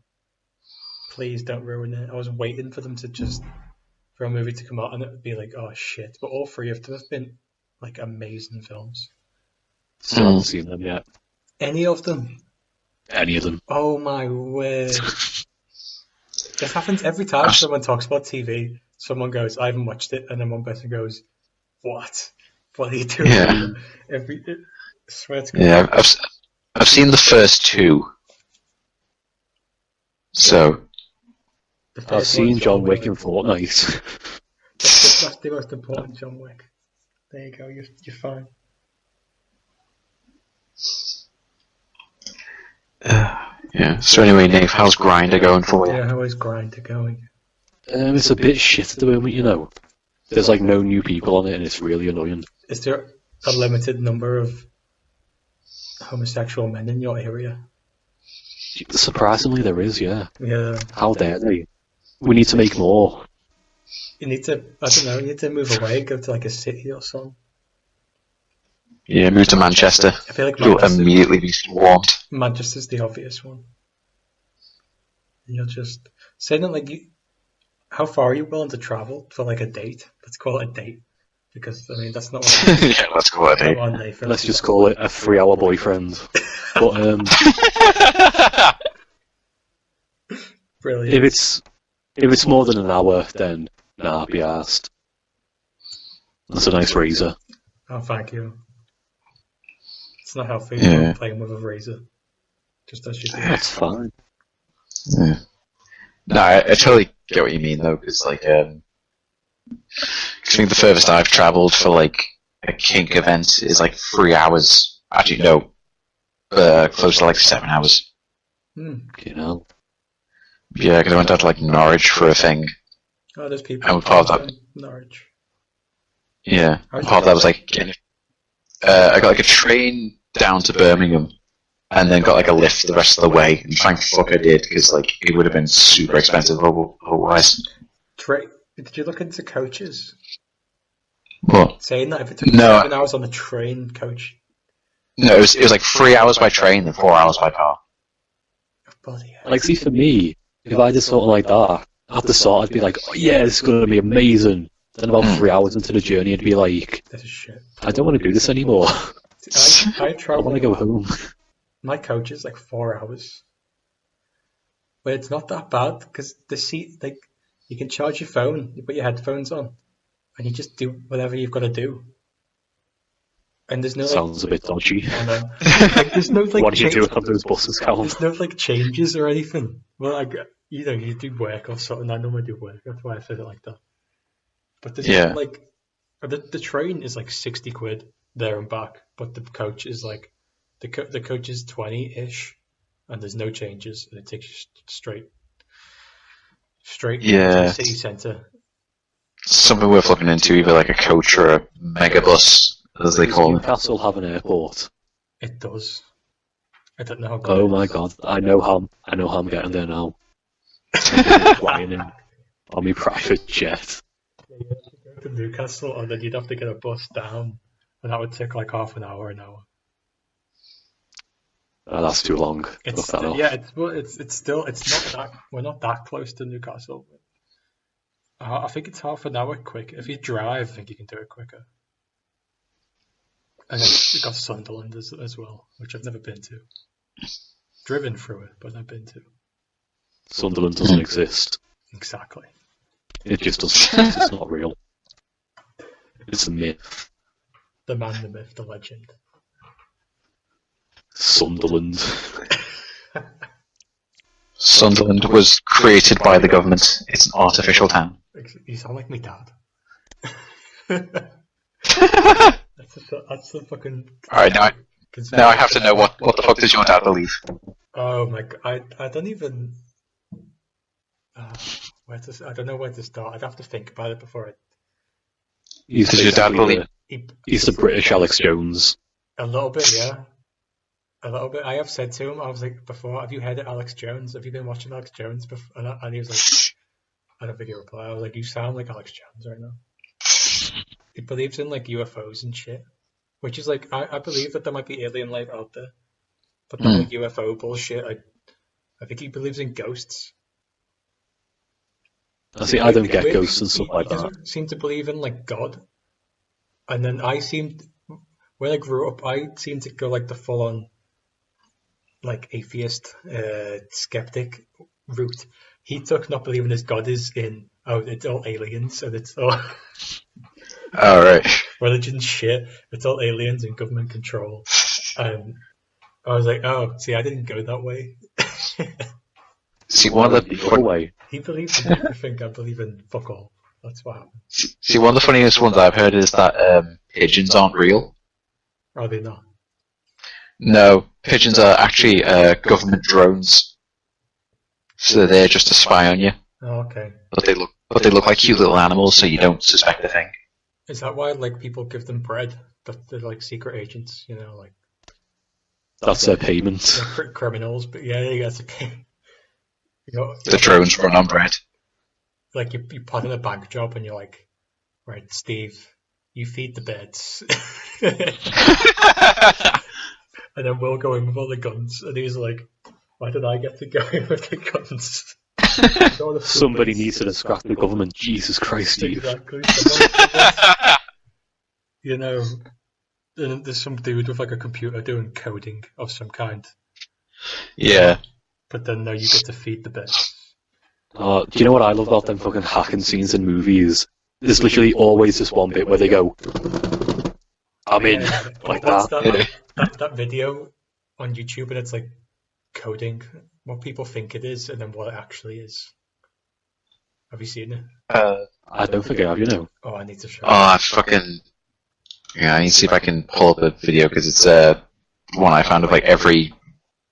Please don't ruin it. I was waiting for them for a movie to come out and it would be like, oh shit. But all three of them have been like amazing films. Still haven't seen them yet. Any of them? Any of them. Oh my word. This happens every time someone talks about TV. Someone goes, I haven't watched it, and then one person goes, what? What are you doing? Yeah. I swear to God. Yeah, I've seen the first two. So The I've first seen one's John Wick in Fortnite. That's the most important John Wick. There you go, you're fine. yeah. So anyway, Nave, how's Grindr going for you? Yeah, how is Grindr going? It's a bit shit at the moment, you know. There's like no new people on it, and it's really annoying. Is there a limited number of homosexual men in your area? Surprisingly, there is, yeah. Yeah. How dare they? We need to make more. You need to, I don't know, you need to move away, go to like a city or something. Yeah, move to Manchester. I feel like You'll immediately be swarmed. Manchester's the obvious one. You'll just say that like how far are you willing to travel for like a date? Let's call it a date. Because I mean that's not what Yeah, let's go at it. one day for Let's just call it a 3-hour boyfriend. But brilliant. if it's more than an hour, then nah, I'll be arsed. That's a nice razor. Oh, thank you. It's not healthy Yeah. playing with a razor. Just as you do. That's fine. Yeah. No, I totally get what you mean though, because like, I think the furthest I've travelled for like a kink event is like 3 hours. Actually, no, close to like 7 hours. Hmm. You know. Yeah, because I went out to like Norwich for a thing. Oh, there's people And we're part of that. in Norwich. Yeah. Part of that was like I got like a train down to Birmingham, and then got like a lift the rest of the way. And thank fuck I did, because like it would have been super expensive otherwise. Did you look into coaches? What? Saying that if it took 7 hours on the train coach. No, it was like 3 hours by train and 4 hours by car. Bloody hell. Like, see, for me, if I did something like that, at the start I'd be like, oh yeah, it's going to be amazing. Then about 3 hours into the journey, I'd be like, this is shit. I don't want to do this anymore. I want to go home. My coach is like 4 hours. But it's not that bad, because the seat, like, you can charge your phone, you put your headphones on, and you just do whatever you've got to do. And there's no Sounds a bit dodgy. I know. Like, there's no like. What do you do on those buses, Cal? There's no like changes or anything. Well, like, you do work or something. I normally do work. That's why I said it like that. But there's no, like, the train is like 60 quid there and back, but the coach is like the coach is 20-ish, and there's no changes, and it takes you straight to the city centre. Something worth looking into, either like a coach or a megabus, as they call it. Does Newcastle have an airport? It does. I don't know how good Oh it my is. god, I know how I'm getting there now. I'm flying in on my private jet. Yeah, you have to go to Newcastle, and then you'd have to get a bus down, and that would take like half an hour. That's too long. It's Look that up. yeah, it's not that we're not that close to Newcastle. I think it's half an hour quick. If you drive, I think you can do it quicker. And then you've got Sunderland as well, which I've never been to. Driven through it, but I've been to. Sunderland doesn't exist. Exactly. It just doesn't exist. It's not real. It's a myth. The man, the myth, the legend. Sunderland. Sunderland was created by the government. It's an artificial town. You sound like me dad. That's the fucking... Alright, now I have to know what the fuck does your dad believe? Oh my god, I don't even... I don't know where to start. I'd have to think about it before I... Does your dad believe? He's the British Alex Jones. A little bit, yeah. A little bit. I have said to him, I was like, before, have you heard of Alex Jones? Have you been watching Alex Jones before? And he was like, I don't think he replied. I was like, you sound like Alex Jones right now. He believes in like UFOs and shit. Which is like, I believe that there might be alien life out there. But not like UFO bullshit. I think he believes in ghosts. See, I don't get ghosts and stuff like He that. doesn't seem to believe in like God. And then when I grew up, I seemed to go like the full on like atheist, skeptic route. He took not believing his God is in, it's all aliens and it's all Alright. religion shit. It's all aliens and government control. And I was like, oh, see, I didn't go that way. See, one of The other way. He believes in everything. I believe in fuck all. That's what happened. See, one of the funniest ones I've heard is that pigeons aren't real. Are they not? No, pigeons are actually government drones. So they're there just to spy on you. Oh, okay. But they look like cute little animals, so you don't suspect a thing. Is that why like people give them bread? That they're like secret agents, like That's their payment. they're criminals. But yeah, you guys pay. The drones run on bread. Like you put in a bank job and you're like, right, Steve, you feed the birds. And then we'll go in with all the guns. And he's like, why did I get to go in with the guns? Somebody needs to distract the government. Jesus Christ, Steve. Exactly. There's some dude with like a computer doing coding of some kind. Yeah. But then no, you get to feed the birds. Do you know what I love about them fucking hacking scenes in movies? There's literally always this one bit where they go, I'm in, like What's that. that video on YouTube, and it's like coding what people think it is and then what it actually is. Have you seen it? I don't think I have, Oh, I need to show Oh, I fucking... Yeah, I need to see if I can pull up a video, because it's one I found of like every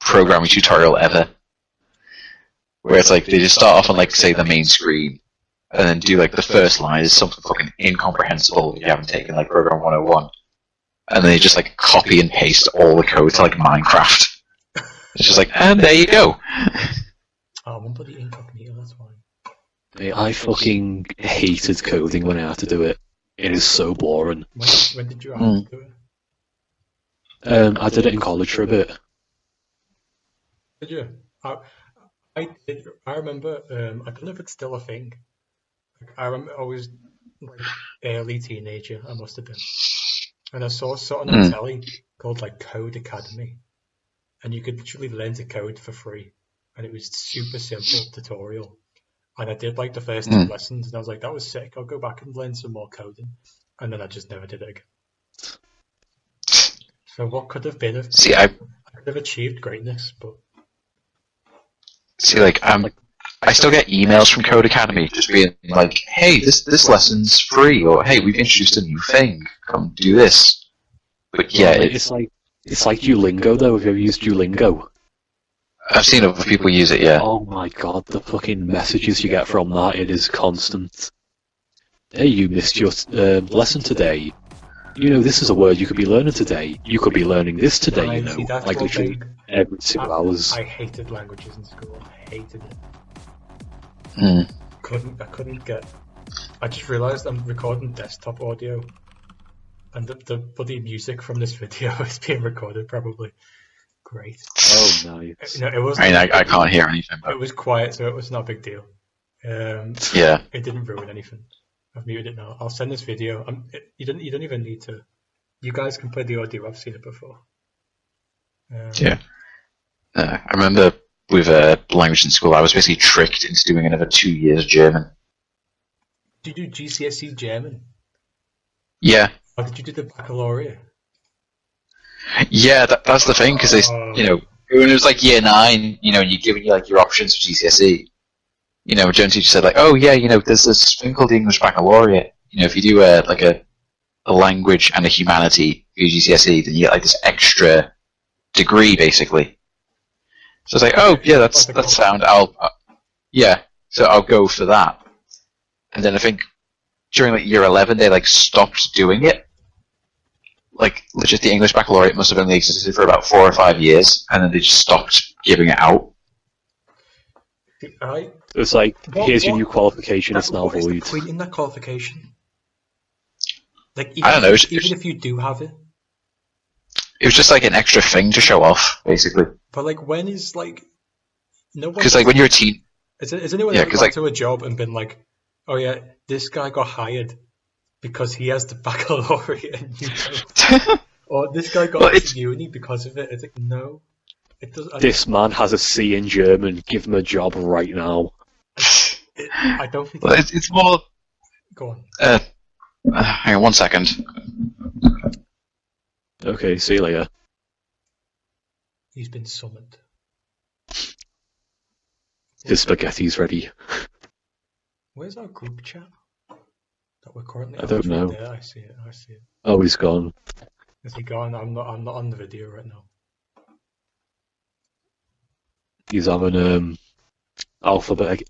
programming tutorial ever. Where it's like, they just start off on like, say, the main screen, and then do like the first line is something fucking incomprehensible if you haven't taken like Program 101, and then they just like copy and paste all the code to like Minecraft. It's just like, and there you go. Oh, one bloody incognito, that's why. Mate, I fucking hated coding when I had to do it. It is so boring. When did you have to do it? I did it in college for a bit. Did you? I did. I remember. I don't know if it's still a thing. Like, I remember I was like early teenager. I must have been, and I saw something on telly called like Code Academy, and you could literally learn to code for free, and it was super simple tutorial. And I did like the first 2 lessons, and I was like, that was sick. I'll go back and learn some more coding, and then I just never did it again. So what could have been? I could have achieved greatness, but. See, like, I still get emails from Code Academy just being like, hey, this lesson's free, or hey, we've introduced a new thing, come do this. But yeah, it's like Duolingo though. Have you ever used Duolingo? I've seen other people use it, yeah. Oh my god, the fucking messages you get from that, it is constant. Hey, you missed your lesson today. You know, this is a word you could be learning today. You could be learning this today, you know. Like literally every 2 hours. I hated languages in school. I hated it. I couldn't get... I just realised I'm recording desktop audio, and the bloody music from this video is being recorded probably. Great. Oh, nice. No, it was. I can't hear anything. But... It was quiet, so it was not a big deal. Yeah. It didn't ruin anything. I've muted it now. I'll send this video. You don't even need to. You guys can play the audio. I've seen it before. Yeah. I remember with language in school, I was basically tricked into doing another 2 years German. Did you do GCSE German? Yeah. Or did you do the baccalaureate? Yeah, that's the thing, because you know, when it was like year 9, you know, and you're giving you like your options for GCSE, you know, a German teacher said like, oh yeah, you know, there's this thing called the English Baccalaureate. You know, if you do a language and a humanity for your GCSE, then you get like this extra degree basically. So I was like, oh yeah, that's sound. So I'll go for that. And then I think during like year 11 they like stopped doing it. Like legit, the English Baccalaureate must have only existed for about 4 or 5 years, and then they just stopped giving it out. It's like, here's your new qualification, it's now void. What is the point in that qualification? Like, I don't know. Even if you do have it? It was just like an extra thing to show off, basically. But like, when is like... Because like when you're a teen... Has anyone ever gone to a job and been like, oh yeah, this guy got hired because he has the baccalaureate and you don't. Or this guy got into uni because of it. It's like, no. It doesn't. This man has a C in German. Give him a job right now. I don't think... Well, it's more... Go on. Hang on 1 second. Okay, see you later. He's been summoned. His spaghetti's ready. Where's our group chat? That we're currently... I don't know. There. I see it. Oh, he's gone. Is he gone? I'm not on the video right now. He's having alphabet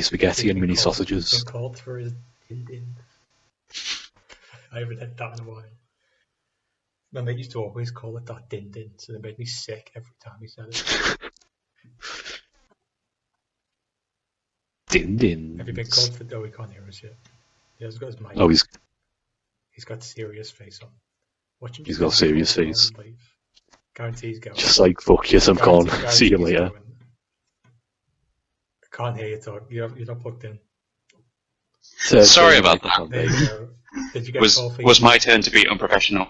spaghetti and mini sausages. Been called for his din. I haven't had that in a while. My mate used to always call it that din, so it made me sick every time he said it. Din. Have you been called for... Oh, he can't hear us yet. He has got his mic. Oh, he's got serious face on. Watch him. He's got serious face. Guarantee he's going. Just like, fuck yes, I'm gone. See you later. I can't hear you talk. You're not plugged in. Sorry about that. There you go. Did you get was my turn to be unprofessional?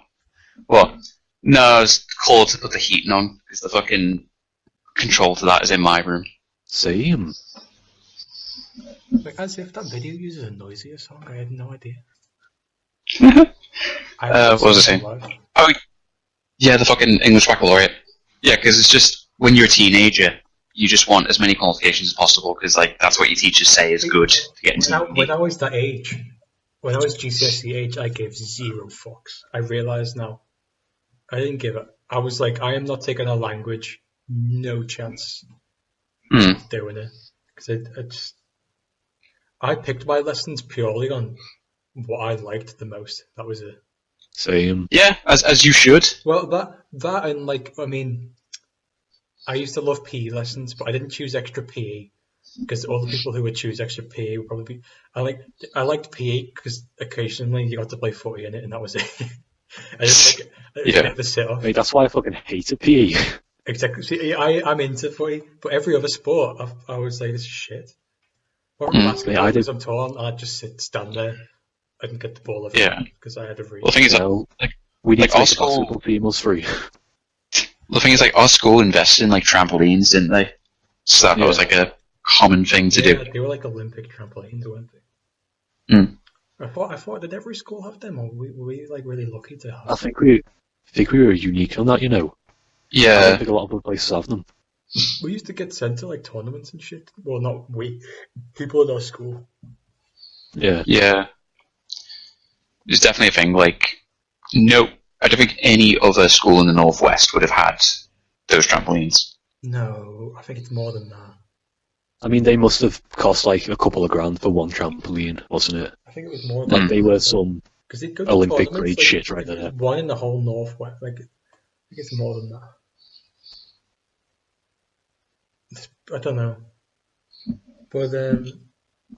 What? No, I was called to put the heating on because the fucking control to that is in my room. Same. Like, as if that video uses a noisier song. I had no idea. What was I saying? Oh, yeah, the fucking English Baccalaureate. Yeah, because it's just when you're a teenager, you just want as many qualifications as possible because like that's what your teachers say is good to get into. When I was that age, when I was GCSE age, I gave 0 fucks. I realise now. I didn't give it. I was like, I am not taking a language. No chance. Doing it because I picked my lessons purely on what I liked the most. That was it. Same. Yeah, as you should. Well, that and like, I mean, I used to love PE lessons, but I didn't choose extra PE because all the people who would choose extra PE would probably be. I liked PE because occasionally you got to play footy in it, and that was it. I just like the sit off. Mate, that's why I fucking hated PE. Exactly. See, I'm into footy, but every other sport, I would say this is shit. Apart from basketball, because I'm tall, and I'd just stand there and get the ball over because I had a read. Well, the thing is, we need like to our make school, basketball team us free. the thing is, like, our school invested in like trampolines, didn't they? So that was like a common thing to do. They were like Olympic trampolines, weren't they? I thought did every school have them, or were we like really lucky to have? I think we were unique on that, you know. Yeah. I don't think a lot of other places have them. We used to get sent to like tournaments and shit. Well, not we, people in our school. Yeah. Yeah. It's definitely a thing. Like, no, I don't think any other school in the Northwest would have had those trampolines. No, I think it's more than that. I mean, they must have cost like a couple of grand for one trampoline, wasn't it? I think it was more than like that. They were some Olympic grade like, shit right there. One in the whole Northwest. Like, I think it's more than that. I don't know. But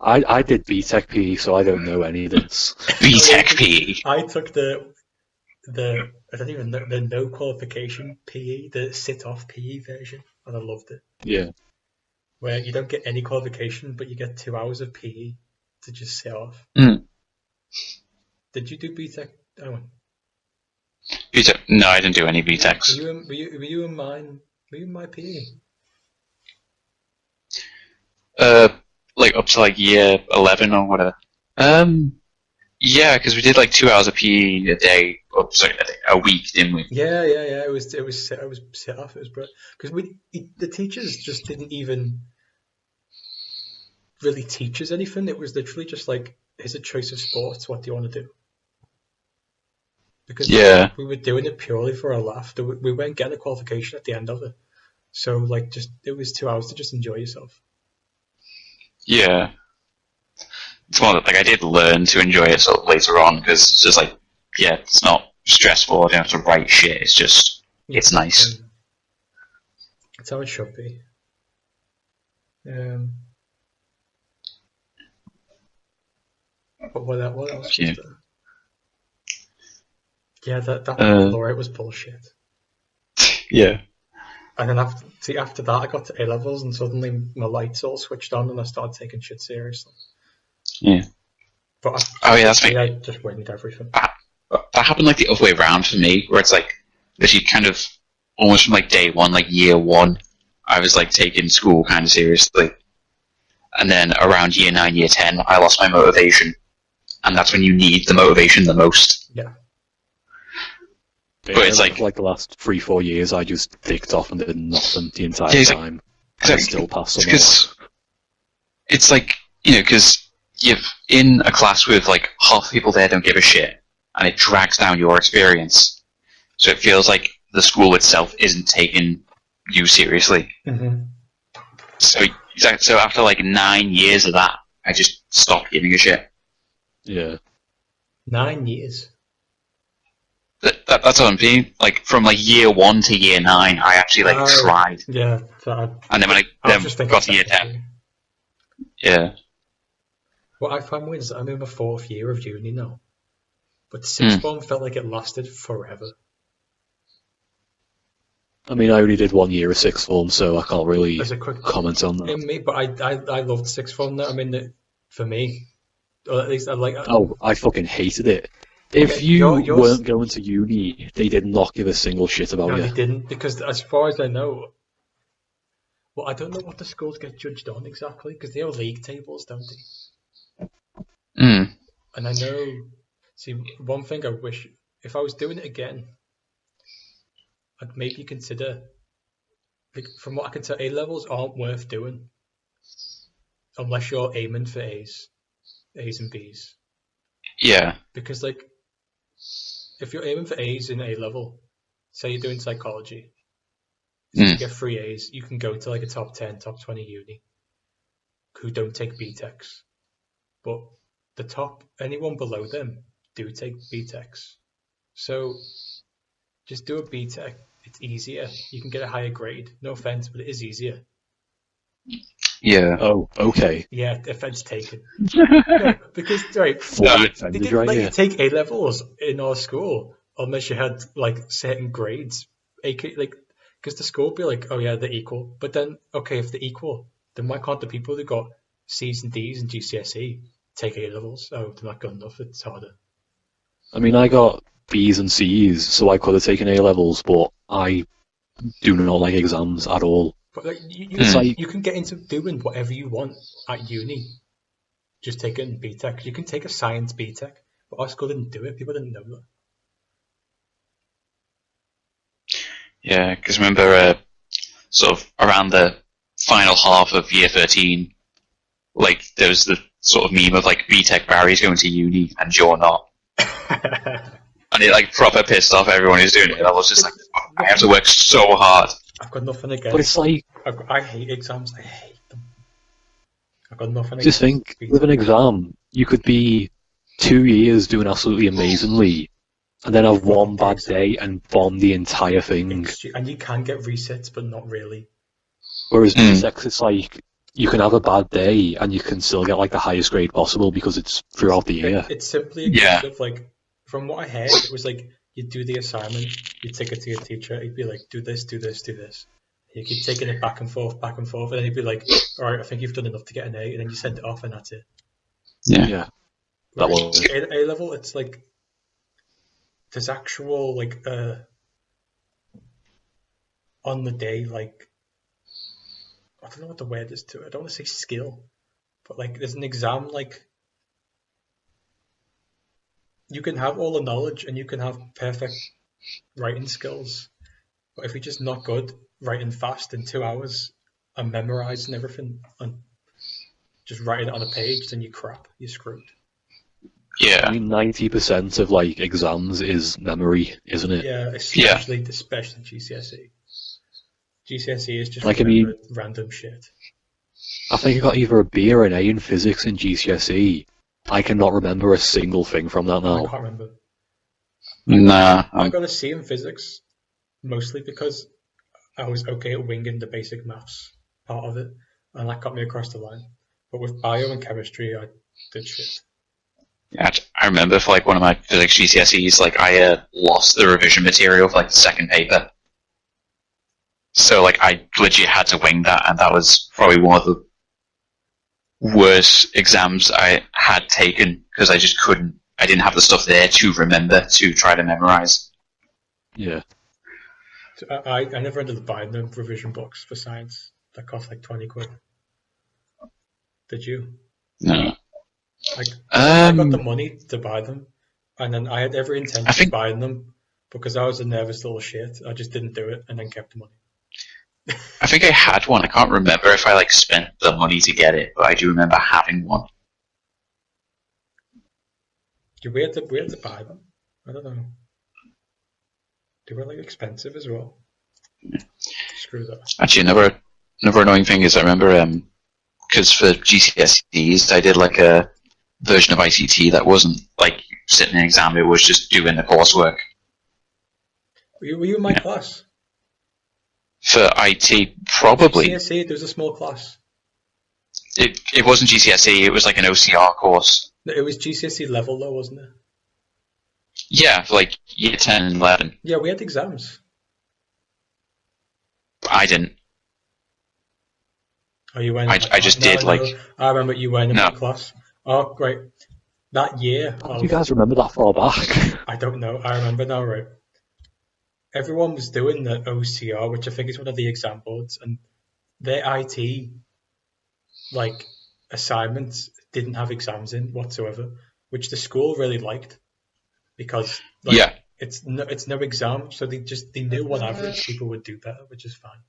I did BTEC PE, so I don't know any of this. BTEC PE. I took the I don't even know the no qualification PE, the sit off PE version, and I loved it. Yeah. Where you don't get any qualification, but you get 2 hours of PE to just sit off. Did you do BTEC, Owen? BTEC? No, I didn't do any BTECs. Were you in mine? Were you in my PE? Like up to like year 11 or whatever. Yeah, because we did like 2 hours of PE a day, a week, didn't we? Yeah. It was sit off. It was because the teachers just didn't even really teach us anything. It was literally just like, here's a choice of sports. What do you want to do? Because we were doing it purely for a laugh. We weren't getting a qualification at the end of it. So like, it was 2 hours to just enjoy yourself. Yeah. It's more like I did learn to enjoy it sort of later on because it's just like, it's not stressful. I don't have to write shit. It's just, it's nice. That's how it should be. But what else? Yeah. Yeah, that baccalaureate was bullshit. Yeah. And then after that, I got to A-levels, and suddenly my lights all switched on, and I started taking shit seriously. Yeah. But that's me. I just winged everything. That happened like the other way around for me, where it's like, literally kind of almost from like day one, like year one, I was like taking school kind of seriously. And then around year 9, year 10, I lost my motivation. And that's when you need the motivation the most. Yeah. But it's like the last 3-4 years, I just dicked off and did nothing the entire time. And I still passed them because it's like, because you're in a class with like half the people there don't give a shit, and it drags down your experience. So it feels like the school itself isn't taking you seriously. Mm-hmm. So after like 9 years of that, I just stopped giving a shit. Yeah. 9 years. That's what I'm being like. From like year 1 to year 9, I actually like tried. Yeah. And then when I got to year 10, yeah. What I found was I'm in my 4th year of uni now, but sixth form felt like it lasted forever. I mean, I only did 1 year of sixth form, so I can't really comment on that. But I loved sixth form. I mean, for me, or at least I like. I fucking hated it. If you weren't going to uni, they did not give a single shit about you. No, they didn't, because as far as I know, well, I don't know what the schools get judged on exactly, because they have league tables, don't they? And I know, see, one thing I wish, if I was doing it again, I'd maybe consider, like, from what I can tell, A-levels aren't worth doing, unless you're aiming for A's and B's. Yeah. Because, like, if you're aiming for A's in A-level, say you're doing psychology, so you get 3 A's, you can go to like a top 10, top 20 uni who don't take BTECs. but the top, anyone below them, do take BTECs. So just do a BTEC. It's easier. You can get a higher grade. No offense, but it is easier. Yeah. Oh, okay. Yeah, offense taken. No, because right, Fully they offended didn't right let you here. take A levels in our school unless you had like certain grades. Like, because the school would be like, oh yeah, they're equal. But then, okay, if they're equal, then why can't the people who got C's and D's and GCSE take A levels? Oh, they're not good enough. It's harder. I mean, I got B's and C's, so I could have taken A levels, but I do not like exams at all. But like, It's like, you can get into doing whatever you want at uni. Just take it in BTEC. You can take a science BTEC, but our school didn't do it. People didn't know that. Yeah, because remember, sort of around the final half of year 13, like there was the sort of meme of like BTEC Barry's going to uni and you're not, and it like proper pissed off everyone who's doing it. And I was just like, I have to work so hard. I've got nothing against. but it's like, I hate exams. I hate them. I've got nothing. just think, with an exam, you could be 2 years doing absolutely amazingly, and then have one bad day and bomb the entire thing. And you can get resets, but not really. Whereas BTEC, it's like, you can have a bad day and you can still get like the highest grade possible because it's throughout the year. It's simply a case of like, from what I heard, it was like you do the assignment, you take it to your teacher, he'd be like, do this, do this, do this. You keep taking it back and forth, and then he'd be like, all right, I think you've done enough to get an A, and then you send it off, and that's it. Yeah. That Whereas was A level, it's like there's actual like on the day, like I don't know what the word is to it. I don't want to say skill, but like there's an exam, like you can have all the knowledge and you can have perfect writing skills, but if you're just not good writing fast in 2 hours and memorizing everything and just writing it on a page, then you're crap. You're screwed. Yeah. I mean, 90% of like exams is memory, isn't it? Yeah, especially GCSE. GCSE is just Like, I mean, random shit. I think I got either a B or an A in physics in GCSE. I cannot remember a single thing from that I now. can't remember. Nah. I got a C in physics, mostly because I was okay at winging the basic maths part of it, and that got me across the line. But with bio and chemistry, I did shit. Yeah, I remember for like one of my physics GCSEs, like I lost the revision material for like the second paper. So like I legit had to wing that, and that was probably one of the worst exams I had taken because I just couldn't. I didn't have the stuff there to remember to try to memorize. Yeah. So I never ended up buying them revision books for science. That cost like 20 quid. Did you? No. I got the money to buy them, and then I had every intention of buying them because I was a nervous little shit. I just didn't do it, and then kept the money. I think I had one. I can't remember if I like spent the money to get it, but I do remember having one. We had to buy them. I don't know. They were like expensive as well. Yeah. Screw that. Actually, another annoying thing is I remember because for GCSEs I did like a version of ICT that wasn't like sitting in an exam; it was just doing the coursework. Were you in my class? For IT, probably. GCSE, there was a small class. It wasn't GCSE, it was like an OCR course. It was GCSE level though, wasn't it? Yeah, for like year 10 and 11. Yeah, we had exams. I didn't. Oh, you went. I just did like. I remember you went in my class. Oh, great. That year. How do you guys remember that far back? I don't know. I remember now, right? Everyone was doing the OCR, which I think is one of the exam boards, and their IT like assignments didn't have exams in whatsoever, which the school really liked because it's no exam, so they knew on average people would do better, which is fine.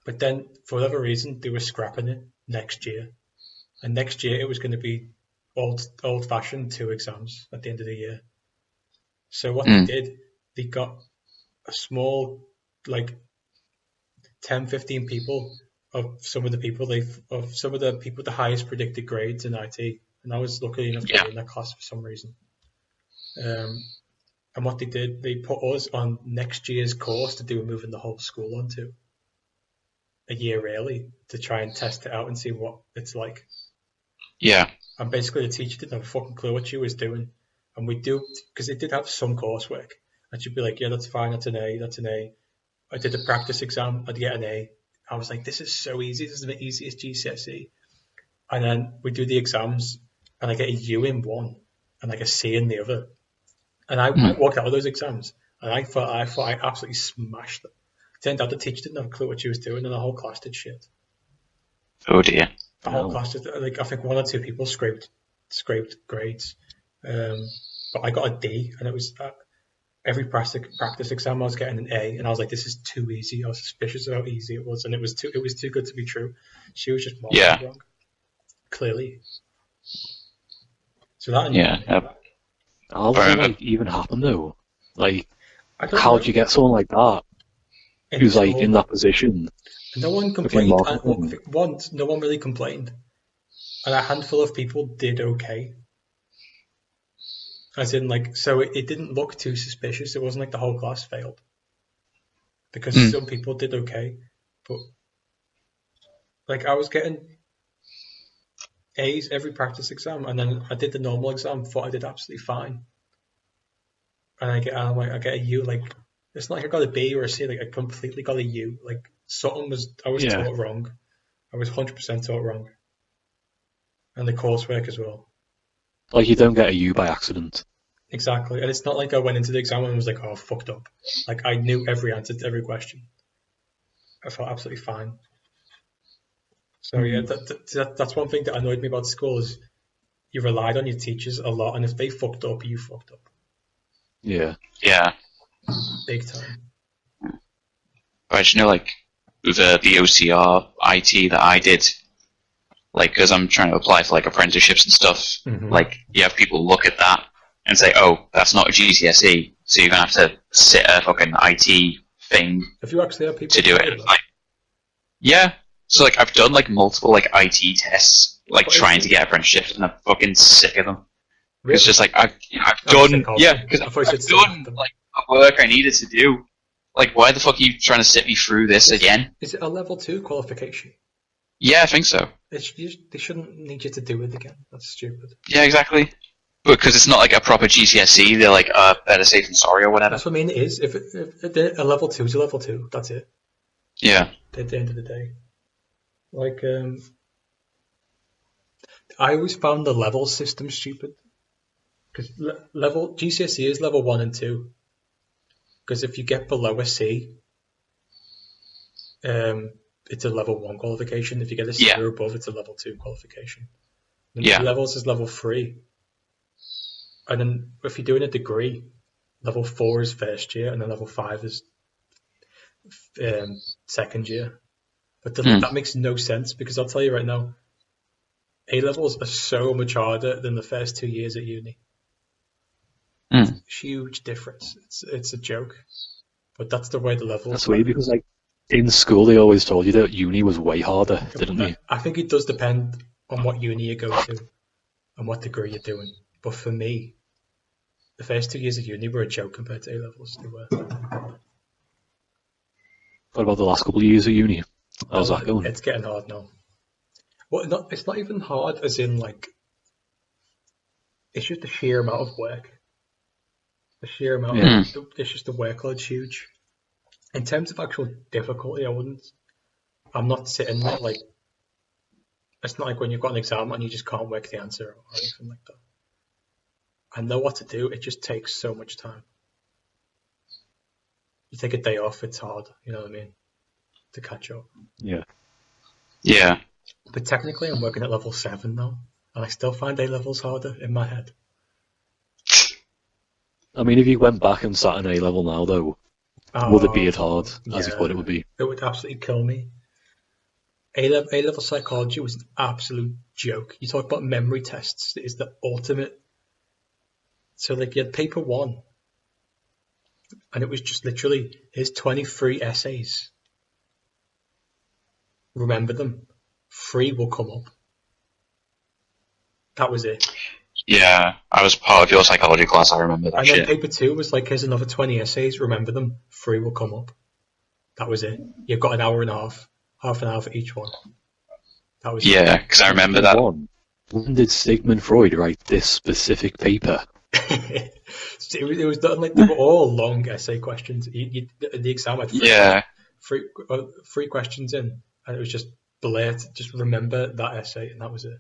But then for whatever reason they were scrapping it next year, and next year it was going to be old fashioned 2 exams at the end of the year. So what they did, they got a small like 10-15 people of some of the people the highest predicted grades in IT, and I was lucky enough to be in that class for some reason. And what they did, they put us on next year's course to moving the whole school onto a year early to try and test it out and see what it's like. Yeah. And basically the teacher didn't have a fucking clue what she was doing. And we do, because it did have some coursework. And she'd be like, yeah, that's fine, that's an A, that's an A. I did the practice exam, I'd get an A. I was like, this is so easy, this is the easiest GCSE. And then we do the exams, and I get a U in one, and like a C in the other. And I walked out of those exams, and I thought I absolutely smashed them. Turned out the teacher didn't have a clue what she was doing, and the whole class did shit. Oh dear. The whole class did, like, I think one or two people scraped grades. But I got a D, and it was every practice exam I was getting an A, and I was like, this is too easy. I was suspicious of how easy it was, and it was too good to be true. She was just marking wrong, clearly. So that How does that even happen though? Like, how do you get someone like that who's like in that position? No one complained. No one really complained, and a handful of people did okay. As in, like, so it didn't look too suspicious. It wasn't like the whole class failed, because some people did okay, but like I was getting A's every practice exam, and then I did the normal exam. Thought I did absolutely fine, and I get a U. Like, it's not like I got a B or a C. Like, I completely got a U. Like, I was taught wrong. I was 100% taught wrong, and the coursework as well. Like, you don't get a U by accident. Exactly, and it's not like I went into the exam and was like, "Oh, fucked up." Like, I knew every answer to every question. I felt absolutely fine. So yeah, that's one thing that annoyed me about school is you relied on your teachers a lot, and if they fucked up, you fucked up. Yeah. Yeah. Big time. But you know, like the OCR IT that I did, like, because I'm trying to apply for like apprenticeships and stuff. Like, you have people look at that and say, "Oh, that's not a GCSE, so you're gonna have to sit a fucking IT thing." Have you actually had people to do it? Like, yeah. So like, I've done like multiple like IT tests, like trying to get apprenticeships, and I'm fucking sick of them. Really? It's just like I've done because I've done like the work I needed to do. Like, why the fuck are you trying to sit me through this again? Is it a level 2 qualification? Yeah, I think so. They shouldn't need you to do it again. That's stupid. Yeah, exactly. Because it's not like a proper GCSE. They're like, better safe than sorry or whatever. That's what I mean. It is. If a level 2 is a level 2, that's it. Yeah. At the end of the day. Like, I always found the level system stupid. Because GCSE is level 1 and 2. Because if you get below a C, it's a level 1 qualification. If you get a C or above, it's a level 2 qualification. And levels is level 3. And then if you're doing a degree, level 4 is first year, and then level 5 is second year. But that makes no sense, because I'll tell you right now, A-levels are so much harder than the first 2 years at uni. Huge difference. It's a joke, but that's the way the levels. That's weird, because like in school they always told you that uni was way harder, didn't they? I think it does depend on what uni you go to and what degree you're doing. But for me, the first 2 years of uni were a joke compared to A-levels. They were. What about the last couple of years of uni? How's that going? It's getting hard now. Well, it's not even hard, as in like, it's just the sheer amount of work. The sheer amount of it's just the workload's huge. In terms of actual difficulty, I'm not sitting there like, it's not like when you've got an exam and you just can't work the answer or anything like that. I know what to do, it just takes so much time. You take a day off, it's hard, you know what I mean? To catch up. Yeah. Yeah. But technically I'm working at level 7 now, and I still find A-levels harder in my head. I mean, if you went back and sat an A-level now, though, would it be as hard as you thought it would be? It would absolutely kill me. A-level psychology was an absolute joke. You talk about memory tests, it is the ultimate. So, like, you had paper 1, and it was just literally, here's 23 essays. remember them. 3 will come up. That was it. Yeah, I was part of your psychology class. I remember that And shit. then paper 2 was like, here's another 20 essays. Remember them. 3 will come up. That was it. You've got an hour and a half an hour for each one. That was Yeah, because I remember that. When did Sigmund Freud write this specific paper? it was done like they were all long essay questions. The exam had three questions in, and it was just just remember that essay, and that was it.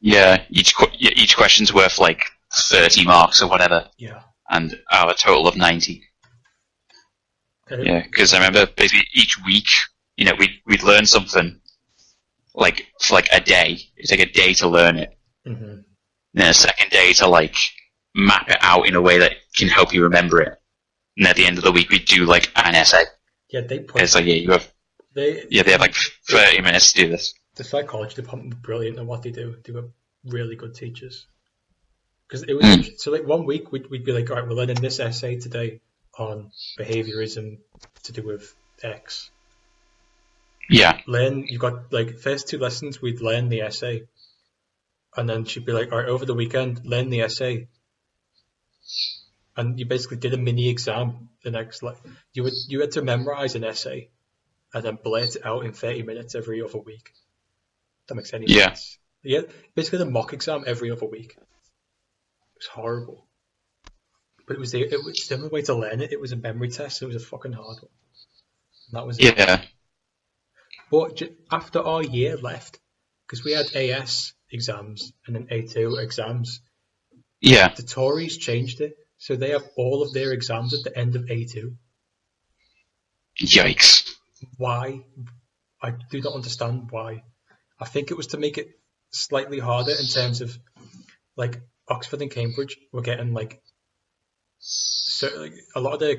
Yeah, each question's worth like 30 marks or whatever. Yeah. And our total of 90. Yeah, because I remember basically each week, we'd learn something like for like a day. It'd take a day to learn it. Mm-hmm. And then a second day to like map it out in a way that can help you remember it. And at the end of the week, we'd do like an essay. Yeah, it's like, they have like 30 minutes to do this. The psychology department were brilliant at what they do. They were really good teachers. Because it was so like 1 week we'd be like, all right, we're learning this essay today on behaviorism to do with X. Yeah. You've got like first 2 lessons we'd learn the essay, and then she'd be like, all right, over the weekend learn the essay, and you basically did a mini exam. The next you had to memorize an essay, and then blurt it out in 30 minutes every other week. That makes any sense. Yeah, basically the mock exam every other week. It was horrible. But it was the only way to learn it. It was a memory test. It was a fucking hard one. And that was it. Yeah. But after our year left, because we had AS exams and then A2 exams. Yeah. The Tories changed it, so they have all of their exams at the end of A2. Yikes. Why? I do not understand why. I think it was to make it slightly harder in terms of, like, Oxford and Cambridge were getting, like, so, like, a lot of their,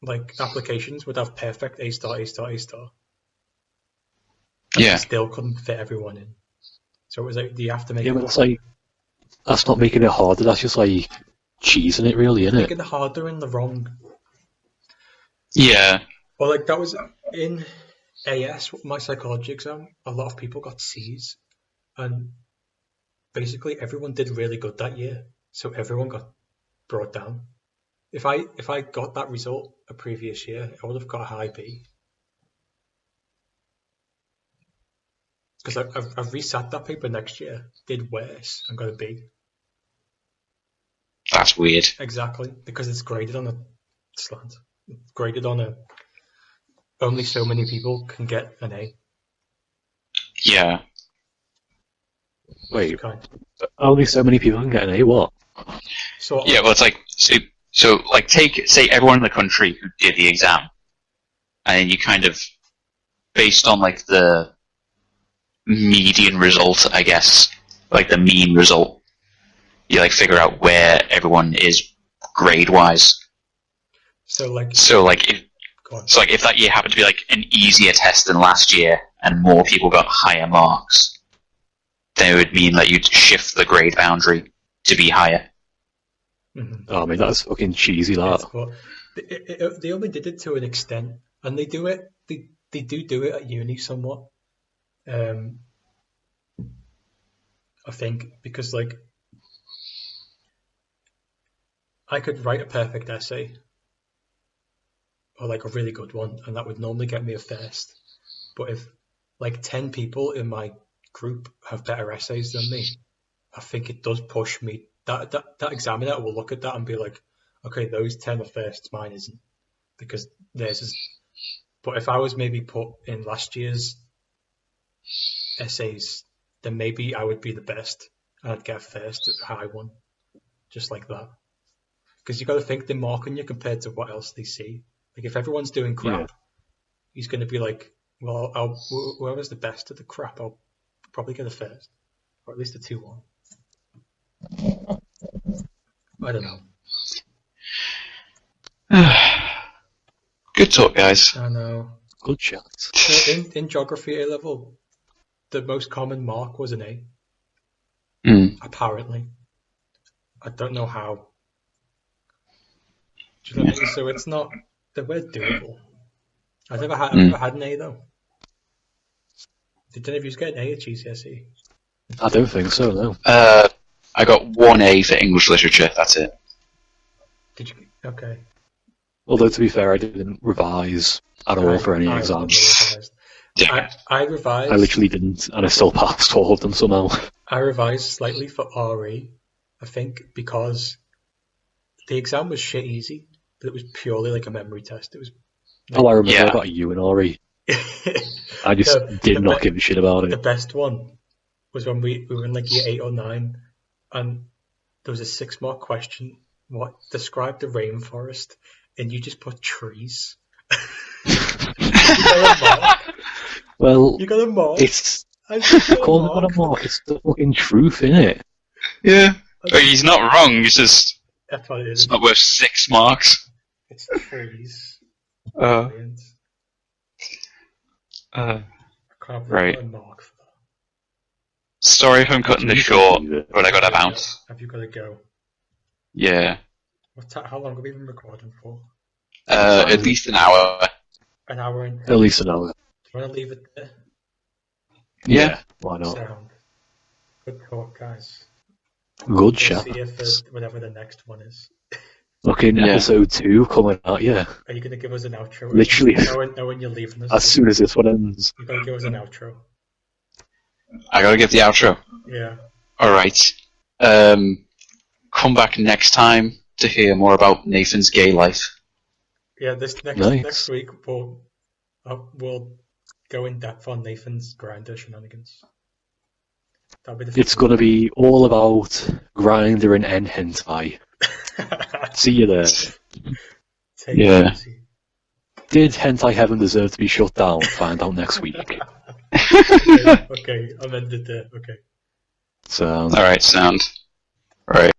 like, applications would have perfect A star, A star, A star. And they still couldn't fit everyone in. So it was like, do you have to make it but it's like, that's not making it harder, that's just like cheesing it, really, isn't it? Making it harder in the wrong. Yeah. Well, like, that was in AS, my psychology exam, a lot of people got C's, and basically everyone did really good that year, so everyone got brought down. If I got that result a previous year, I would have got a high B. Because I've resat that paper next year, did worse, and got a B. That's weird. Exactly, because it's graded on a slant. It's graded on a... Only so many people can get an A. Yeah. Wait, only so many people can get an A, what? Yeah, well, it's like, so like, say everyone in the country who did the exam, and then you kind of, based on, like, the median result, I guess, like the mean result, you, like, figure out where everyone is grade-wise. So, like, if that year happened to be, like, an easier test than last year, and more people got higher marks, then it would mean that you'd shift the grade boundary to be higher. Mm-hmm. Oh, I mean, that's fucking cheesy, that. They only did it to an extent, and they do it. They do it at uni somewhat. I think because, like, I could write a perfect essay, or like a really good one, and that would normally get me a first. But if like 10 people in my group have better essays than me, I think it does push me. That examiner will look at that and be like, okay, those 10 are firsts, mine isn't, because theirs is. But if I was maybe put in last year's essays, then maybe I would be the best and I'd get a first, a high one, just like that. Because you got to think they're marking you compared to what else they see. Like, if everyone's doing crap, he's going to be like, well, whoever's the best at the crap, I'll probably get a first, or at least a 2-1. I don't know. Good talk, guys. I know. Good shot. In geography A level, the most common mark was an A. Apparently. I don't know how. Do you know what I mean? So it's not... They were doable. I've never had an A, though. Did any of you get an A at GCSE? I don't think so, no. I got 1A for English literature. That's it. Did you? Okay. Although, to be fair, I didn't revise at all for any exams. Revised. Yeah. I revised. I literally didn't, and I still passed all of them somehow. I revised slightly for RE, I think, because the exam was shit easy, but it was purely like a memory test. It was. Oh, I remember Yeah. I got a U in RE. I just did not give a shit about The it. best one was when we were in like year 8 or 9, and there was a 6-mark question. What describe the rainforest? And you just put trees. You got a mark. Well, You got a mark. it's I just got a call it mark. a mark. It's the fucking truth, innit? Yeah. Oh, he's not wrong. It's just That's what it it's is. not worth 6 marks. It's trees. Uh, Brilliant. uh, I can't right. put a mark for that. Sorry if I'm cutting this short, but I got to bounce. Have you got to go? Yeah. How long have we been recording for? At least an hour. An hour and. At least an hour. Do you want to leave it there? Yeah. Why not? Sound. Good talk, guys. Good We'll chat. see you for whatever the next one is. Fucking Yeah. episode 2 coming out, yeah. Are you going to give us an outro? Literally. Knowing you're leaving us. As soon as this one ends. You've got to give us an outro. I gotta give the outro. Yeah. Alright. Come back next time to hear more about Nathan's gay life. Yeah, this Nice. next week we'll go in depth on Nathan's grinder shenanigans. That'll be the It's gonna be all about Grindr and hentai. See you there. Take Yeah. it easy. Did Hentai Heaven deserve to be shut down? Find out next week. Okay, I'll end it there. Okay. So. Alright, sound. Right.